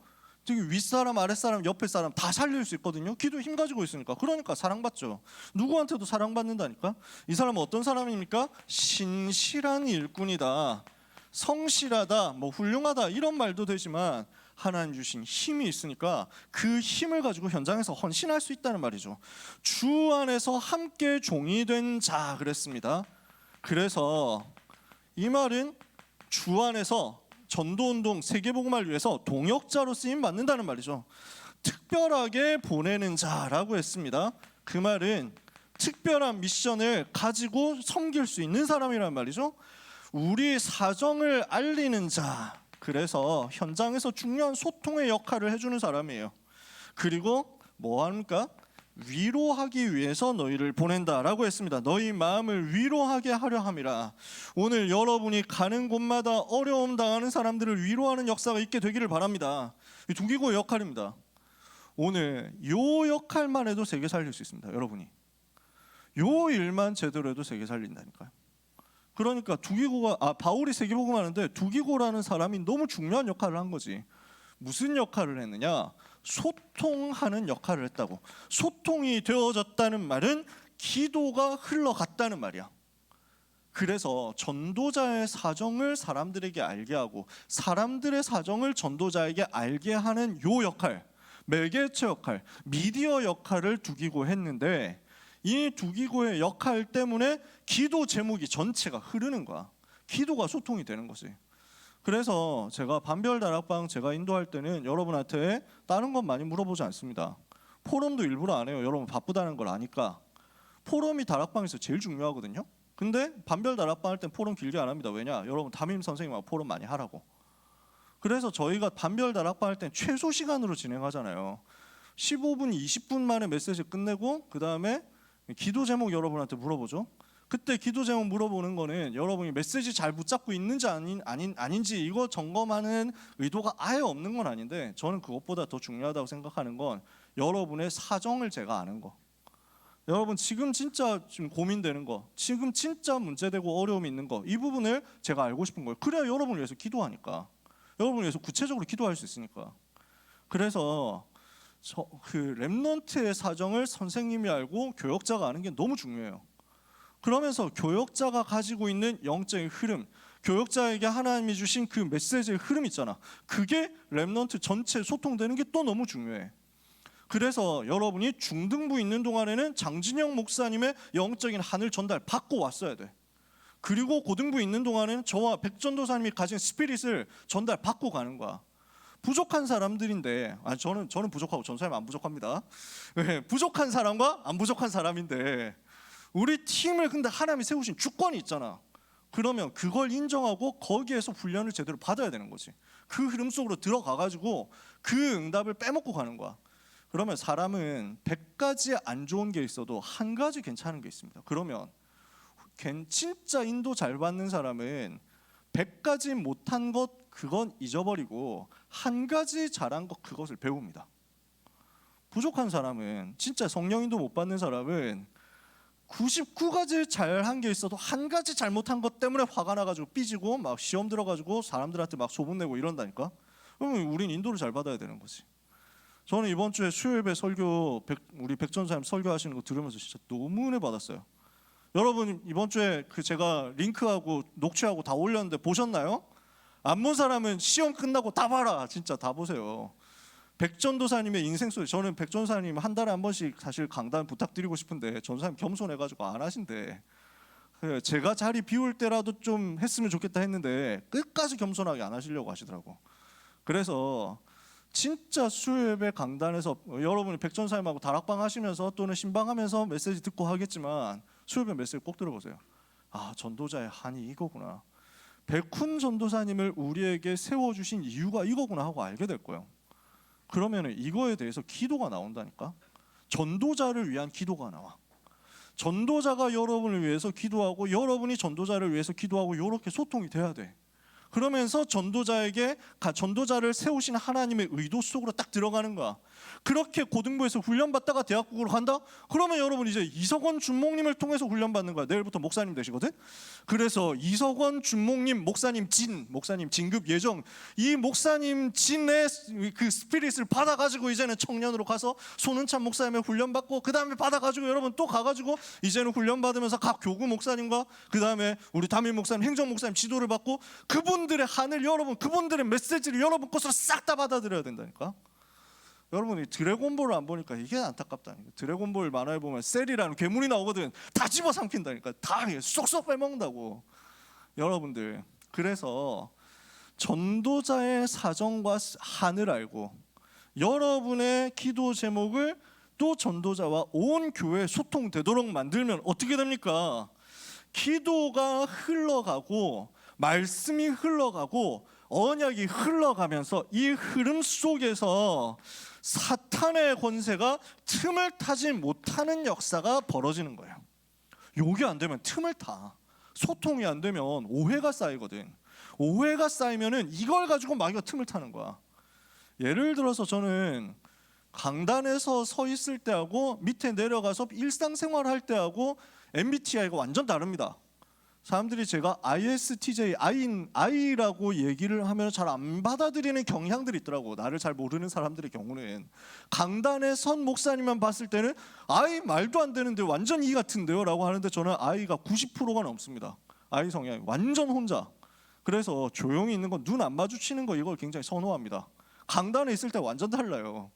되게 윗사람, 아랫사람, 옆에 사람 다 살릴 수 있거든요. 기도에 힘 가지고 있으니까. 그러니까 사랑받죠. 누구한테도 사랑받는다니까. 이 사람은 어떤 사람입니까? 신실한 일꾼이다, 성실하다, 뭐 훌륭하다 이런 말도 되지만 하나님 주신 힘이 있으니까 그 힘을 가지고 현장에서 헌신할 수 있다는 말이죠. 주 안에서 함께 종이 된 자 그랬습니다. 그래서 이 말은 주 안에서 전도운동 세계복음화를 위해서 동역자로 쓰임 받는다는 말이죠. 특별하게 보내는 자라고 했습니다. 그 말은 특별한 미션을 가지고 섬길 수 있는 사람이란 말이죠. 우리 사정을 알리는 자, 그래서 현장에서 중요한 소통의 역할을 해주는 사람이에요. 그리고 뭐 합니까? 위로하기 위해서 너희를 보낸다라고 했습니다. 너희 마음을 위로하게 하려 함이라. 오늘 여러분이 가는 곳마다 어려움 당하는 사람들을 위로하는 역사가 있게 되기를 바랍니다. 이 두기고의 역할입니다. 오늘 요 역할만 해도 세계 살릴 수 있습니다. 여러분이 요 일만 제대로 해도 세계 살린다니까요. 그러니까 바울이 세계복음 하는데 두기고라는 사람이 너무 중요한 역할을 한 거지. 무슨 역할을 했느냐? 소통하는 역할을 했다고. 소통이 되어졌다는 말은 기도가 흘러갔다는 말이야. 그래서 전도자의 사정을 사람들에게 알게 하고 사람들의 사정을 전도자에게 알게 하는 요 역할, 매개체 역할, 미디어 역할을 두기고 했는데 이 두기고의 역할 때문에 기도 제목이 전체가 흐르는 거야. 기도가 소통이 되는 거지. 그래서 제가 반별 다락방 제가 인도할 때는 여러분한테 다른 건 많이 물어보지 않습니다. 포럼도 일부러 안 해요. 여러분 바쁘다는 걸 아니까. 포럼이 다락방에서 제일 중요하거든요. 근데 반별 다락방 할 땐 포럼 길게 안 합니다. 왜냐? 여러분 담임 선생님하고 포럼 많이 하라고. 그래서 저희가 반별 다락방 할 땐 최소 시간으로 진행하잖아요. 15분, 20분 만에 메시지 끝내고 그 다음에 기도 제목 여러분한테 물어보죠. 그때 기도 제목 물어보는 거는 여러분이 메시지 잘 붙잡고 있는지 아닌지 이거 점검하는 의도가 아예 없는 건 아닌데 저는 그것보다 더 중요하다고 생각하는 건 여러분의 사정을 제가 아는 거. 여러분 지금 진짜 고민되는 거, 지금 진짜 문제되고 어려움이 있는 거, 이 부분을 제가 알고 싶은 거예요. 그래야 여러분을 위해서 기도하니까. 여러분을 위해서 구체적으로 기도할 수 있으니까. 그래서 그 렘넌트의 사정을 선생님이 알고 교역자가 아는 게 너무 중요해요. 그러면서 교역자가 가지고 있는 영적인 흐름, 교역자에게 하나님이 주신 그 메시지의 흐름 있잖아. 그게 렘넌트 전체 소통되는 게 또 너무 중요해. 그래서 여러분이 중등부 있는 동안에는 장진영 목사님의 영적인 하늘 전달 받고 왔어야 돼. 그리고 고등부 있는 동안에는 저와 백전도사님이 가진 스피릿을 전달 받고 가는 거야. 부족한 사람들인데, 저는 부족하고 전사님 안 부족합니다. 부족한 사람과 안 부족한 사람인데 우리 팀을 근데 하나님이 세우신 주권이 있잖아. 그러면 그걸 인정하고 거기에서 훈련을 제대로 받아야 되는 거지. 그 흐름 속으로 들어가가지고 그 응답을 빼먹고 가는 거야. 그러면 사람은 100가지 안 좋은 게 있어도 한 가지 괜찮은 게 있습니다. 그러면 진짜 인도 잘 받는 사람은 100가지 못한 것 그건 잊어버리고 한 가지 잘한 것 그것을 배웁니다. 부족한 사람은, 진짜 성령인도 못 받는 사람은 99가지 잘한 게 있어도 한 가지 잘못한 것 때문에 화가 나가지고 삐지고 막 시험 들어가지고 사람들한테 막 소문내고 이런다니까. 그러면 우린 인도를 잘 받아야 되는 거지. 저는 이번 주에 수요일에 설교 우리 백전사님 설교하시는 거 들으면서 진짜 너무 은혜 받았어요. 여러분 이번 주에 제가 링크하고 녹취하고 다 올렸는데 보셨나요? 안 본 사람은 시험 끝나고 다 봐라. 진짜 다 보세요. 백전도사님의 인생 소리. 저는 백전사님 한 달에 한 번씩 사실 강단 부탁드리고 싶은데 전사님 겸손해가지고 안 하신대. 제가 자리 비울 때라도 좀 했으면 좋겠다 했는데 끝까지 겸손하게 안 하시려고 하시더라고. 그래서 진짜 수요예배 강단에서 여러분이 백전사님하고 다락방 하시면서 또는 신방하면서 메시지 듣고 하겠지만 수요예배 메시지 꼭 들어보세요. 아, 전도자의 한이 이거구나. 백훈 전도사님을 우리에게 세워주신 이유가 이거구나 하고 알게 될 거예요. 그러면 이거에 대해서 기도가 나온다니까. 전도자를 위한 기도가 나와. 전도자가 여러분을 위해서 기도하고 여러분이 전도자를 위해서 기도하고 이렇게 소통이 돼야 돼. 그러면서 전도자를 세우신 하나님의 의도 속으로 딱 들어가는 거야. 그렇게 고등부에서 훈련받다가 대학국으로 간다? 그러면 여러분 이제 이석원 준목님을 통해서 훈련받는 거야. 내일부터 목사님 되시거든. 그래서 이석원 준목님 목사님 진급 예정, 이 목사님 진의 그 스피릿을 받아가지고 이제는 청년으로 가서 손은찬 목사님의 훈련받고 그 다음에 받아가지고 여러분 또 가가지고 이제는 훈련받으면서 각 교구 목사님과 그 다음에 우리 담임 목사님, 행정 목사님 지도를 받고 그분들의 한을 여러분, 그분들의 메시지를 여러분 것으로 싹 다 받아들여야 된다니까. 여러분이 드래곤볼을 안 보니까 이게 안타깝다니까. 드래곤볼 만화에 보면 셀이라는 괴물이 나오거든. 다 집어삼킨다니까. 다 쏙쏙 빼먹는다고. 여러분들, 그래서 전도자의 사정과 한을 알고 여러분의 기도 제목을 또 전도자와 온 교회에 소통되도록 만들면 어떻게 됩니까? 기도가 흘러가고 말씀이 흘러가고 언약이 흘러가면서 이 흐름 속에서 사탄의 권세가 틈을 타지 못하는 역사가 벌어지는 거예요. 요게 안 되면 틈을 타. 소통이 안 되면 오해가 쌓이거든. 오해가 쌓이면은 이걸 가지고 마귀가 틈을 타는 거야. 예를 들어서 저는 강단에서 서 있을 때하고 밑에 내려가서 일상생활 할 때하고 MBTI가 완전 다릅니다. 사람들이 제가 ISTJ, I라고 얘기를 하면 잘 안 받아들이는 경향들이 있더라고. 나를 잘 모르는 사람들의 경우는. 강단에 선 목사님만 봤을 때는 I 말도 안 되는데 완전 E 같은데요 라고 하는데 저는 I가 90%가 넘습니다. I 성향이 완전 혼자. 그래서 조용히 있는 거, 눈 안 마주치는 거 이걸 굉장히 선호합니다. 강단에 있을 때 완전 달라요.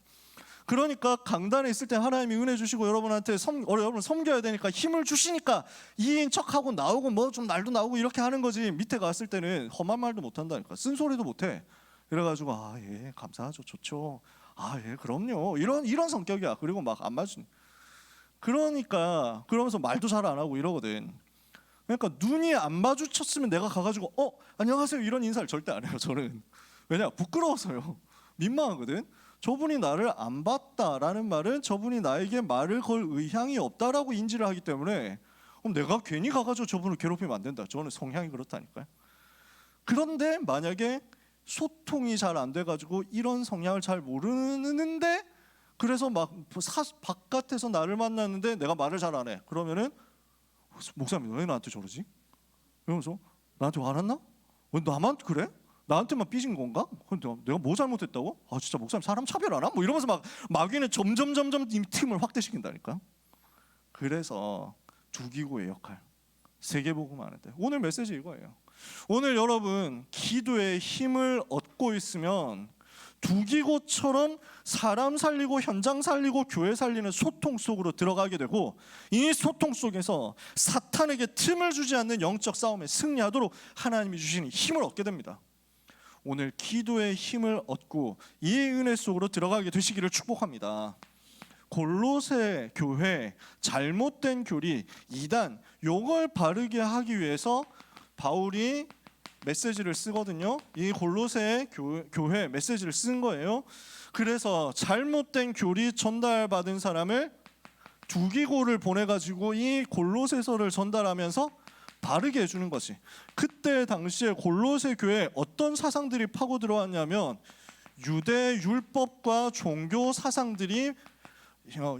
그러니까 강단에 있을 때 하나님이 은혜 주시고 여러분한테 여러분 섬겨야 되니까 힘을 주시니까 이인 척하고 나오고 뭐 좀 날도 나오고 이렇게 하는 거지. 밑에 갔을 때는 험한 말도 못 한다니까. 쓴소리도 못 해. 그래가지고 아, 예, 감사하죠, 좋죠. 아, 예, 그럼요. 이런 성격이야. 그리고 막 안 맞으니. 그러니까 그러면서 말도 잘 안 하고 이러거든. 그러니까 눈이 안 마주쳤으면 내가 가가지고 안녕하세요 이런 인사를 절대 안 해요. 저는. 왜냐? 부끄러워서요. 민망하거든. 저분이 나를 안 봤다라는 말은 저분이 나에게 말을 걸 의향이 없다라고 인지를 하기 때문에 그럼 내가 괜히 가가지고 저분을 괴롭히면 안 된다. 저는 성향이 그렇다니까요. 그런데 만약에 소통이 잘 안 돼가지고 이런 성향을 잘 모르는데 그래서 막 바깥에서 나를 만났는데 내가 말을 잘 안 해. 그러면은 목사님 왜 나한테 저러지? 이러면서 나한테 화났나? 왜 나만 그래? 나한테만 삐진 건가? 내가 뭐 잘못했다고? 아 진짜 목사님 사람 차별하나? 뭐 이러면서 막 마귀는 점점 이 틈을 확대시킨다니까. 그래서 두기고의 역할, 세계복음 하는데 오늘 메시지 이거예요. 오늘 여러분 기도의 힘을 얻고 있으면 두기고처럼 사람 살리고 현장 살리고 교회 살리는 소통 속으로 들어가게 되고 이 소통 속에서 사탄에게 틈을 주지 않는 영적 싸움에 승리하도록 하나님이 주시는 힘을 얻게 됩니다. 오늘 기도의 힘을 얻고 이 은혜 속으로 들어가게 되시기를 축복합니다. 골로새 교회 잘못된 교리, 이단 요걸 바르게 하기 위해서 바울이 메시지를 쓰거든요. 이 골로새 교회 메시지를 쓴 거예요. 그래서 잘못된 교리 전달받은 사람을 두기고를 보내가지고 이 골로새서를 전달하면서 바르게 해주는 것이. 그때 당시에 골로새 교회에 어떤 사상들이 파고 들어왔냐면 유대 율법과 종교 사상들이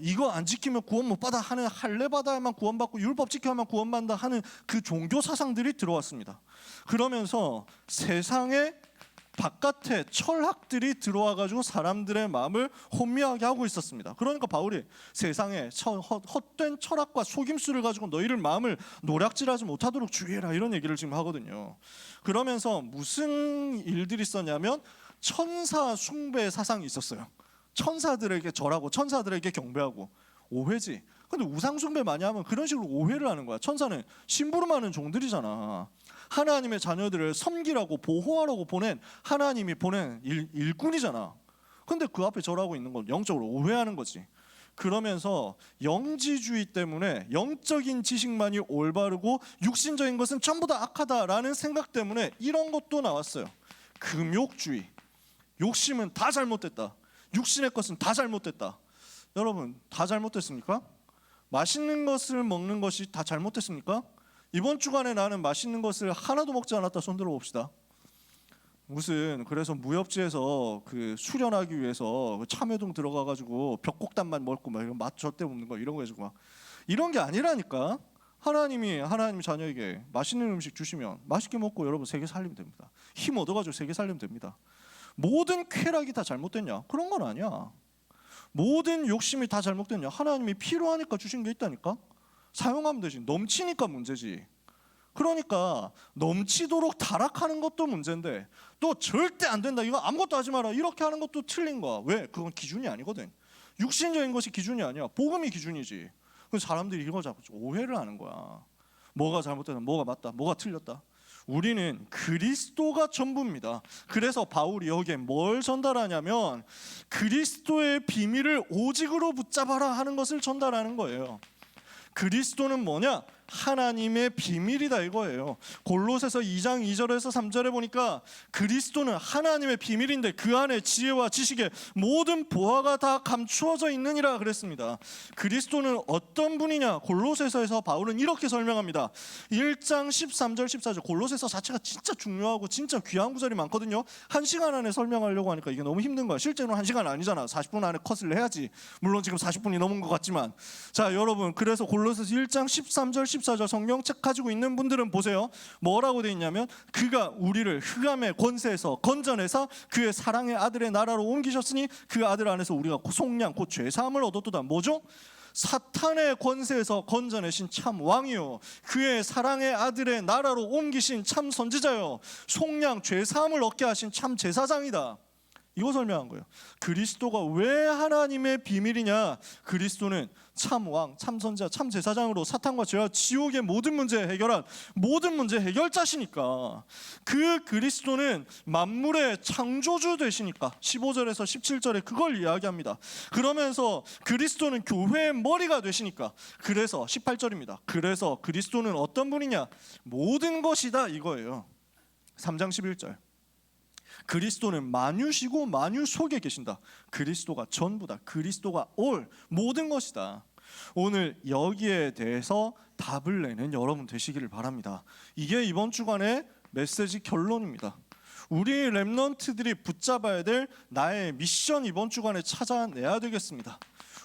이거 안 지키면 구원 못 받아 하는, 할례 받아야만 구원받고 율법 지켜야만 구원받는다 하는 그 종교 사상들이 들어왔습니다. 그러면서 세상에 바깥에 철학들이 들어와가지고 사람들의 마음을 혼미하게 하고 있었습니다. 그러니까 바울이 세상에 헛된 철학과 속임수를 가지고 너희를 마음을 노략질하지 못하도록 주의해라, 이런 얘기를 지금 하거든요. 그러면서 무슨 일들이 있었냐면 천사 숭배 사상이 있었어요. 천사들에게 절하고 천사들에게 경배하고. 오해지. 근데 우상 숭배 많이 하면 그런 식으로 오해를 하는 거야. 천사는 심부름하는 종들이잖아. 하나님의 자녀들을 섬기라고 보호하라고 보낸, 하나님이 보낸 일꾼이잖아. 근데 그 앞에 절하고 있는 건 영적으로 오해하는 거지. 그러면서 영지주의 때문에 영적인 지식만이 올바르고 육신적인 것은 전부 다 악하다라는 생각 때문에 이런 것도 나왔어요. 금욕주의. 욕심은 다 잘못됐다. 육신의 것은 다 잘못됐다. 여러분, 다 잘못됐습니까? 맛있는 것을 먹는 것이 다 잘못됐습니까? 이번 주간에 나는 맛있는 것을 하나도 먹지 않았다, 손들어 봅시다. 무슨 그래서 무협지에서 그 수련하기 위해서 참외동 들어가가지고 벽곡단만 먹고 막 이런 맛 절대 없는 거 이런 거 해주고 막 이런 게 아니라니까. 하나님이 하나님 자녀에게 맛있는 음식 주시면 맛있게 먹고 여러분 세계 살리면 됩니다. 힘 얻어가지고 세계 살리면 됩니다. 모든 쾌락이 다 잘못됐냐? 그런 건 아니야. 모든 욕심이 다 잘못됐냐? 하나님이 필요하니까 주신 게 있다니까. 사용하면 되지. 넘치니까 문제지. 그러니까 넘치도록 타락하는 것도 문제인데 또 절대 안 된다, 이거 아무것도 하지 마라, 이렇게 하는 것도 틀린 거야. 왜? 그건 기준이 아니거든. 육신적인 것이 기준이 아니야. 복음이 기준이지. 그래서 사람들이 이걸 자꾸 오해를 하는 거야. 뭐가 잘못됐다, 뭐가 맞다, 뭐가 틀렸다. 우리는 그리스도가 전부입니다. 그래서 바울이 여기에 뭘 전달하냐면 그리스도의 비밀을 오직으로 붙잡아라 하는 것을 전달하는 거예요. 그리스도는 뭐냐? 하나님의 비밀이다 이거예요. 골로새서 2장 2절에서 3절에 보니까 그리스도는 하나님의 비밀인데 그 안에 지혜와 지식의 모든 보화가 다 감추어져 있느니라 그랬습니다. 그리스도는 어떤 분이냐? 골로새서에서 바울은 이렇게 설명합니다. 1장 13절 14절. 골로새서 자체가 진짜 중요하고 진짜 귀한 구절이 많거든요. 1시간 안에 설명하려고 하니까 이게 너무 힘든 거야. 실제로는 1시간 아니잖아. 40분 안에 컷을 해야지. 물론 지금 40분이 넘은 것 같지만. 자, 여러분, 그래서 골로새서 1장 13절 14절 성경책 가지고 있는 분들은 보세요. 뭐라고 돼 있냐면 그가 우리를 흑암의 권세에서 건져내사 그의 사랑의 아들의 나라로 옮기셨으니 그 아들 안에서 우리가 속량 곧 죄사함을 얻었도다. 뭐죠? 사탄의 권세에서 건져내신 참 왕이요, 그의 사랑의 아들의 나라로 옮기신 참 선지자요, 속량 죄사함을 얻게 하신 참 제사장이다. 이거 설명한 거예요. 그리스도가 왜 하나님의 비밀이냐? 그리스도는 참 왕, 참 선지자, 참 제사장으로 사탄과 죄와 지옥의 모든 문제 해결한 모든 문제 해결자시니까. 그 그리스도는 만물의 창조주 되시니까 15절에서 17절에 그걸 이야기합니다. 그러면서 그리스도는 교회의 머리가 되시니까. 그래서 18절입니다. 그래서 그리스도는 어떤 분이냐? 모든 것이다 이거예요. 3장 11절. 그리스도는 만유시고 만유 속에 계신다. 그리스도가 전부다. 그리스도가 올 모든 것이다. 오늘 여기에 대해서 답을 내는 여러분 되시기를 바랍니다. 이게 이번 주간의 메시지 결론입니다. 우리 렘넌트들이 붙잡아야 될 나의 미션, 이번 주간에 찾아내야 되겠습니다.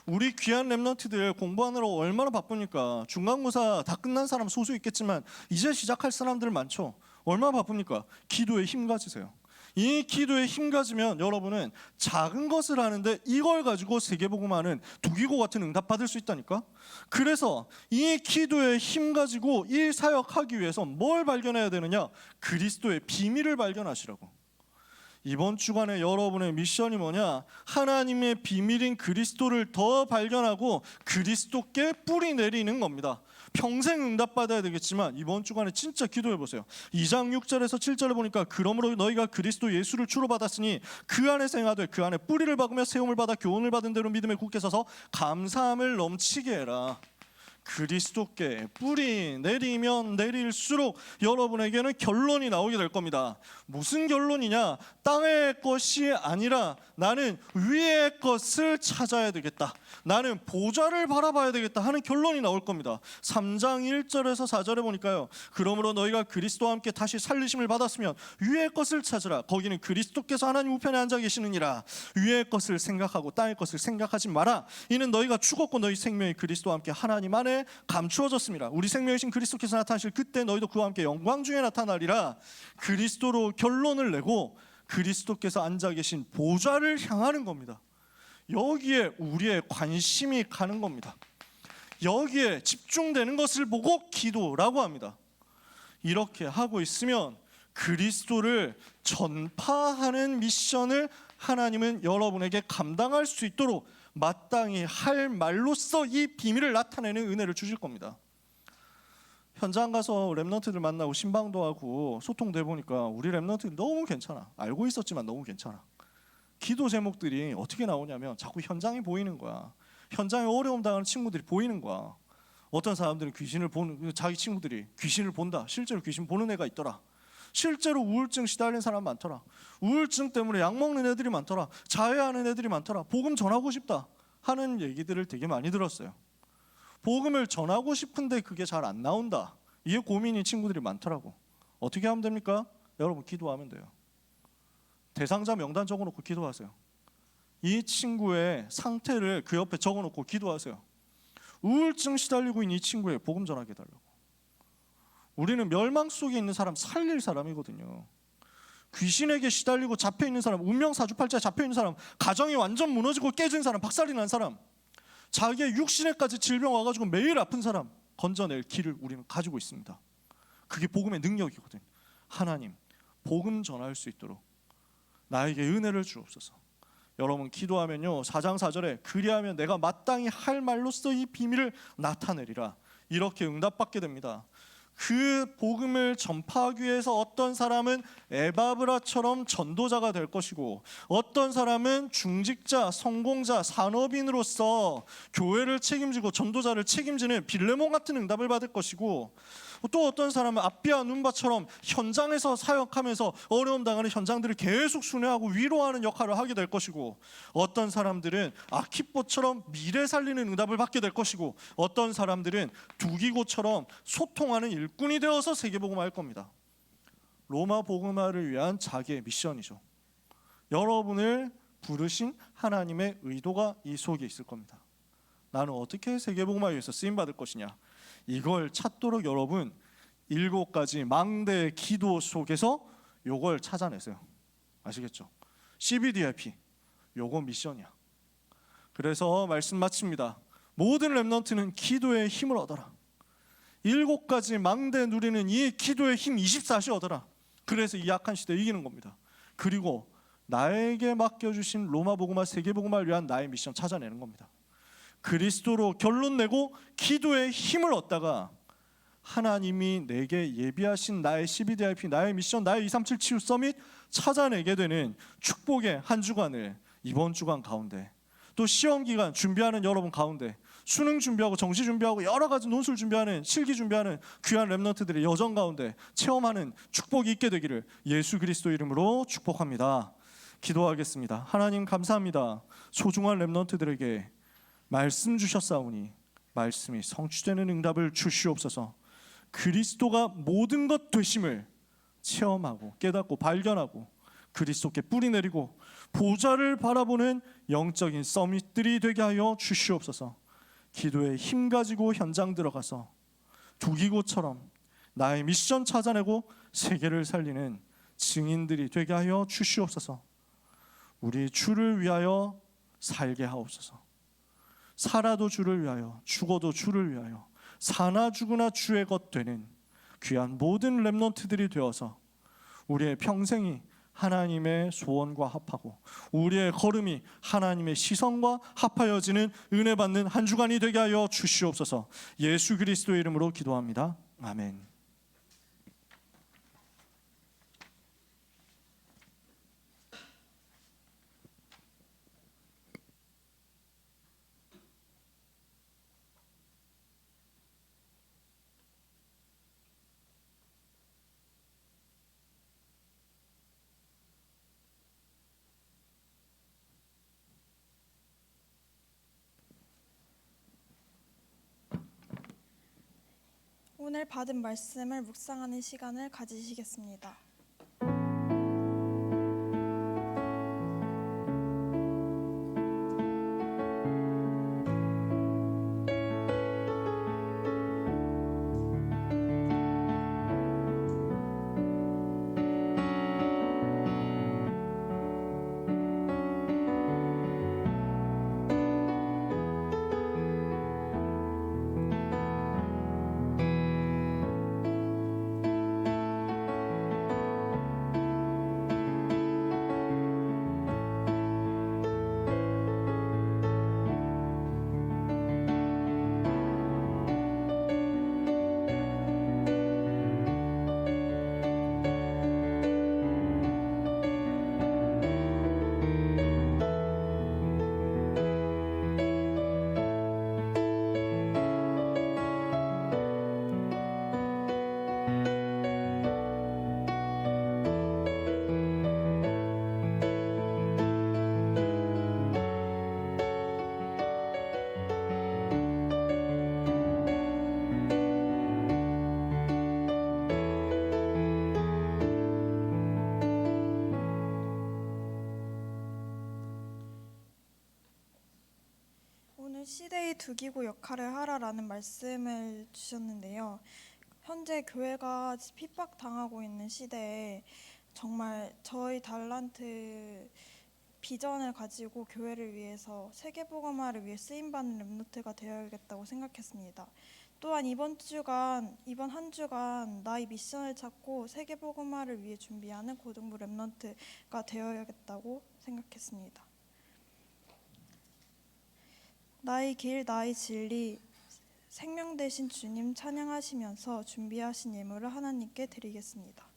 우리 귀한 렘넌트들 공부하느라 얼마나 바쁩니까? 중간고사 다 끝난 사람 소수 있겠지만 이제 시작할 사람들 많죠. 얼마나 바쁩니까? 기도에 힘 가지세요. 이 기도에 힘 가지면 여러분은 작은 것을 하는데 이걸 가지고 세계복음하는 두기고 같은 응답 받을 수 있다니까. 그래서 이 기도에 힘 가지고 이 사역하기 위해서 뭘 발견해야 되느냐? 그리스도의 비밀을 발견하시라고. 이번 주간에 여러분의 미션이 뭐냐? 하나님의 비밀인 그리스도를 더 발견하고 그리스도께 뿌리 내리는 겁니다. 평생 응답받아야 되겠지만 이번 주간에 진짜 기도해보세요. 2장 6절에서 7절에 보니까 그러므로 너희가 그리스도 예수를 주로 받았으니 그 안에 생하되 그 안에 뿌리를 박으며 세움을 받아 교훈을 받은 대로 믿음에 굳게 서서 감사함을 넘치게 해라. 그리스도께 뿌리 내리면 내릴수록 여러분에게는 결론이 나오게 될 겁니다. 무슨 결론이냐? 땅의 것이 아니라 나는 위의 것을 찾아야 되겠다. 나는 보좌를 바라봐야 되겠다 하는 결론이 나올 겁니다. 3장 1절에서 4절에 보니까요. 그러므로 너희가 그리스도와 함께 다시 살리심을 받았으면 위의 것을 찾으라. 거기는 그리스도께서 하나님 우편에 앉아 계시느니라. 위의 것을 생각하고 땅의 것을 생각하지 마라. 이는 너희가 죽었고 너희 생명이 그리스도와 함께 하나님 안에 감추어졌습니다. 우리 생명이신 그리스도께서 나타나실 그때 너희도 그와 함께 영광 중에 나타나리라. 그리스도로 결론을 내고 그리스도께서 앉아 계신 보좌를 향하는 겁니다. 여기에 우리의 관심이 가는 겁니다. 여기에 집중되는 것을 보고 기도라고 합니다. 이렇게 하고 있으면 그리스도를 전파하는 미션을 하나님은 여러분에게 감당할 수 있도록 마땅히 할 말로써 이 비밀을 나타내는 은혜를 주실 겁니다. 현장 가서 랩런트들 만나고 신방도 하고 소통도 해보니까 우리 랩런트들 너무 괜찮아. 알고 있었지만 너무 괜찮아. 기도 제목들이 어떻게 나오냐면 자꾸 현장이 보이는 거야. 현장에 어려움 당하는 친구들이 보이는 거야. 어떤 사람들은 귀신을 보는, 자기 친구들이 귀신을 본다. 실제로 귀신 보는 애가 있더라. 실제로 우울증 시달린 사람 많더라. 우울증 때문에 약 먹는 애들이 많더라. 자해하는 애들이 많더라. 복음 전하고 싶다 하는 얘기들을 되게 많이 들었어요. 복음을 전하고 싶은데 그게 잘 안 나온다. 이게 고민인 친구들이 많더라고. 어떻게 하면 됩니까? 여러분 기도하면 돼요. 대상자 명단 적어놓고 기도하세요. 이 친구의 상태를 그 옆에 적어놓고 기도하세요. 우울증 시달리고 있는 이 친구의 복음 전하게 해달라고. 우리는 멸망 속에 있는 사람 살릴 사람이거든요. 귀신에게 시달리고 잡혀있는 사람, 운명 사주팔자에 잡혀있는 사람, 가정이 완전 무너지고 깨진 사람, 박살이 난 사람, 자기의 육신에까지 질병 와가지고 매일 아픈 사람 건져낼 길을 우리는 가지고 있습니다. 그게 복음의 능력이거든. 하나님, 복음 전할 수 있도록 나에게 은혜를 주옵소서. 여러분 기도하면요 4장 4절에 그리하면 내가 마땅히 할 말로써 이 비밀을 나타내리라. 이렇게 응답받게 됩니다. 그 복음을 전파하기 위해서 어떤 사람은 에바브라처럼 전도자가 될 것이고 어떤 사람은 중직자, 성공자, 산업인으로서 교회를 책임지고 전도자를 책임지는 빌레몬 같은 응답을 받을 것이고 또 어떤 사람은 아비아 눈바처럼 현장에서 사역하면서 어려움 당하는 현장들을 계속 순회하고 위로하는 역할을 하게 될 것이고 어떤 사람들은 아키뽀처럼 미래 살리는 응답을 받게 될 것이고 어떤 사람들은 두기고처럼 소통하는 일꾼이 되어서 세계복음화할 겁니다. 로마 복음화를 위한 자기의 미션이죠. 여러분을 부르신 하나님의 의도가 이 속에 있을 겁니다. 나는 어떻게 세계복음화를 위해서 쓰임받을 것이냐, 이걸 찾도록 여러분 7가지 망대의 기도 속에서 요걸 찾아내세요. 아시겠죠? CBDIP 요거 미션이야. 그래서 말씀 마칩니다. 모든 렘넌트는 기도의 힘을 얻어라. 7가지 망대 누리는 이 기도의 힘 24시 얻어라. 그래서 이 약한 시대 이기는 겁니다. 그리고 나에게 맡겨주신 로마 복음화, 세계 복음화를 위한 나의 미션 찾아내는 겁니다. 그리스도로 결론 내고 기도의 힘을 얻다가 하나님이 내게 예비하신 나의 CBDIP, 나의 미션, 나의 237 치유 서밋 찾아내게 되는 축복의 한 주간을 이번 주간 가운데 또 시험 기간 준비하는 여러분 가운데 수능 준비하고 정시 준비하고 여러 가지 논술 준비하는 실기 준비하는 귀한 렘넌트들의 여정 가운데 체험하는 축복이 있게 되기를 예수 그리스도 이름으로 축복합니다. 기도하겠습니다. 하나님 감사합니다. 소중한 렘넌트들에게 말씀 주셨사오니 말씀이 성취되는 응답을 주시옵소서. 그리스도가 모든 것 되심을 체험하고 깨닫고 발견하고 그리스도께 뿌리 내리고 보좌를 바라보는 영적인 서밋들이 되게 하여 주시옵소서. 기도에 힘 가지고 현장 들어가서 두기고처럼 나의 미션 찾아내고 세계를 살리는 증인들이 되게 하여 주시옵소서. 우리 주를 위하여 살게 하옵소서. 살아도 주를 위하여 죽어도 주를 위하여 사나 죽으나 주의 것 되는 귀한 모든 렘넌트들이 되어서 우리의 평생이 하나님의 소원과 합하고 우리의 걸음이 하나님의 시선과 합하여지는 은혜 받는 한 주간이 되게 하여 주시옵소서. 예수 그리스도의 이름으로 기도합니다. 아멘. 오늘 받은 말씀을 묵상하는 시간을 가지시겠습니다. 오늘 시대의 두기고 역할을 하라라는 말씀을 주셨는데요. 현재 교회가 핍박당하고 있는 시대에 정말 저희 달란트 비전을 가지고 교회를 위해서 세계복음화를 위해 쓰임받는 렘넌트가 되어야겠다고 생각했습니다. 또한 이번 한 주간 나의 미션을 찾고 세계복음화를 위해 준비하는 고등부 렘넌트가 되어야겠다고 생각했습니다. 나의 길, 나의 진리, 생명 되신 주님 찬양하시면서 준비하신 예물을 하나님께 드리겠습니다.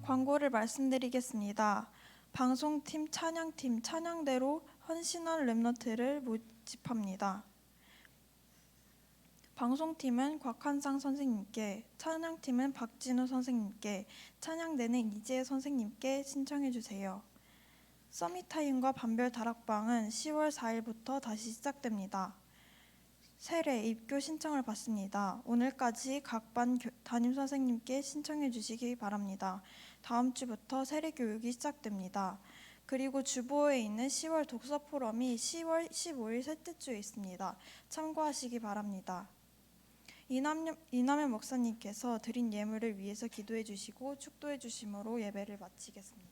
광고를 말씀드리겠습니다. 방송팀, 찬양팀, 찬양대로 헌신한 렘넌트를 모집합니다. 방송팀은 곽한상 선생님께, 찬양팀은 박진우 선생님께, 찬양대는 이재혜 선생님께 신청해 주세요. 서밋타임과 반별 다락방은 10월 4일부터 다시 시작됩니다. 세례, 입교 신청을 받습니다. 오늘까지 각 반 담임선생님께 신청해 주시기 바랍니다. 다음 주부터 세례 교육이 시작됩니다. 그리고 주보에 있는 10월 독서 포럼이 10월 15일 셋째 주에 있습니다. 참고하시기 바랍니다. 이남현 목사님께서 드린 예물을 위해서 기도해 주시고 축도해 주심으로 예배를 마치겠습니다.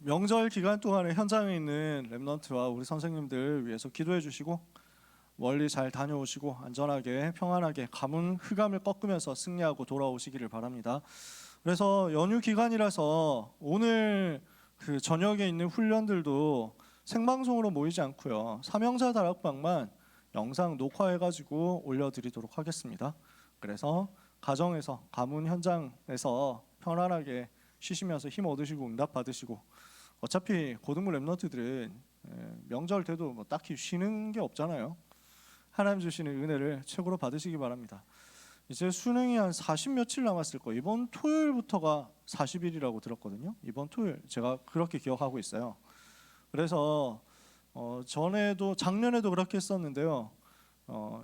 명절 기간 동안에 현장에 있는 렘넌트와 우리 선생님들 위해서 기도해 주시고 멀리 잘 다녀오시고 안전하게 평안하게 가문 흑암을 꺾으면서 승리하고 돌아오시기를 바랍니다. 그래서 연휴 기간이라서 오늘 그 저녁에 있는 훈련들도 생방송으로 모이지 않고요. 사명자 다락방만 영상 녹화해가지고 올려드리도록 하겠습니다. 그래서 가정에서 가문 현장에서 편안하게 쉬시면서 힘 얻으시고 응답 받으시고 어차피 고등부 랩런트들은 명절 때도 뭐 딱히 쉬는 게 없잖아요. 하나님 주시는 은혜를 최고로 받으시기 바랍니다. 이제 수능이 한 40 며칠 남았을 거예요. 이번 토요일부터가 40일이라고 들었거든요. 이번 토요일 제가 그렇게 기억하고 있어요. 그래서 전에도 작년에도 그렇게 했었는데요.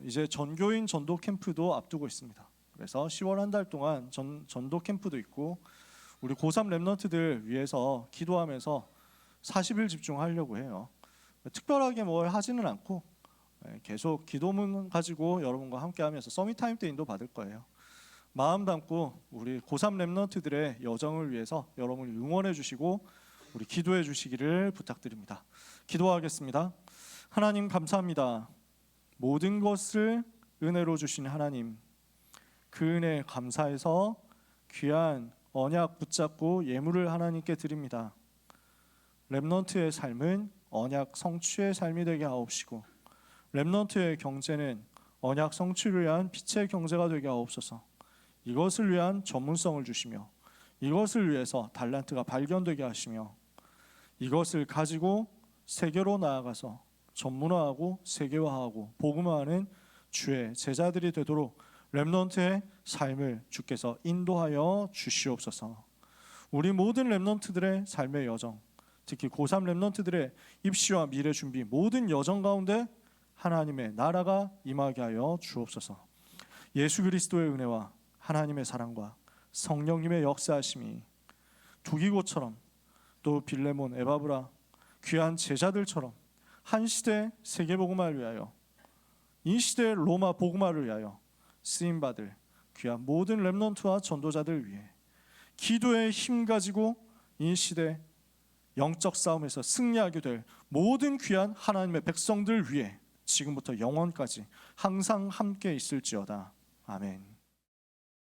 이제 전교인 전도 캠프도 앞두고 있습니다. 그래서 10월 한 달 동안 전도 캠프도 있고 우리 고3 랩런트들 위해서 기도하면서 40일 집중하려고 해요. 특별하게 뭘 하지는 않고 계속 기도문 가지고 여러분과 함께하면서 서밋타임 때 인도 받을 거예요. 마음 담고 우리 고3 랩런트들의 여정을 위해서 여러분이 응원해 주시고 우리 기도해 주시기를 부탁드립니다. 기도하겠습니다. 하나님 감사합니다. 모든 것을 은혜로 주신 하나님, 그 은혜 감사해서 귀한 언약 붙잡고 예물을 하나님께 드립니다. 랩넌트의 삶은 언약 성취의 삶이 되게 하옵시고 랩넌트의 경제는 언약 성취를 위한 빛의 경제가 되게 하옵소서. 이것을 위한 전문성을 주시며 이것을 위해서 달란트가 발견되게 하시며 이것을 가지고 세계로 나아가서 전문화하고 세계화하고 복음화하는 주의 제자들이 되도록 랩넌트의 삶을 주께서 인도하여 주시옵소서. 우리 모든 랩넌트들의 삶의 여정, 특히 고3 랩넌트들의 입시와 미래 준비 모든 여정 가운데 하나님의 나라가 임하게 하여 주옵소서. 예수 그리스도의 은혜와 하나님의 사랑과 성령님의 역사하심이 두기고처럼 또 빌레몬, 에바브라 귀한 제자들처럼 한 시대 세계복음화를 위하여 이 시대 로마 복음화를 위하여 쓰임받을 귀한 모든 랩넌트와 전도자들 위해 기도의 힘 가지고 이 시대 영적 싸움에서 승리하게 될 모든 귀한 하나님의 백성들 위해 지금부터 영원까지 항상 함께 있을지어다. 아멘.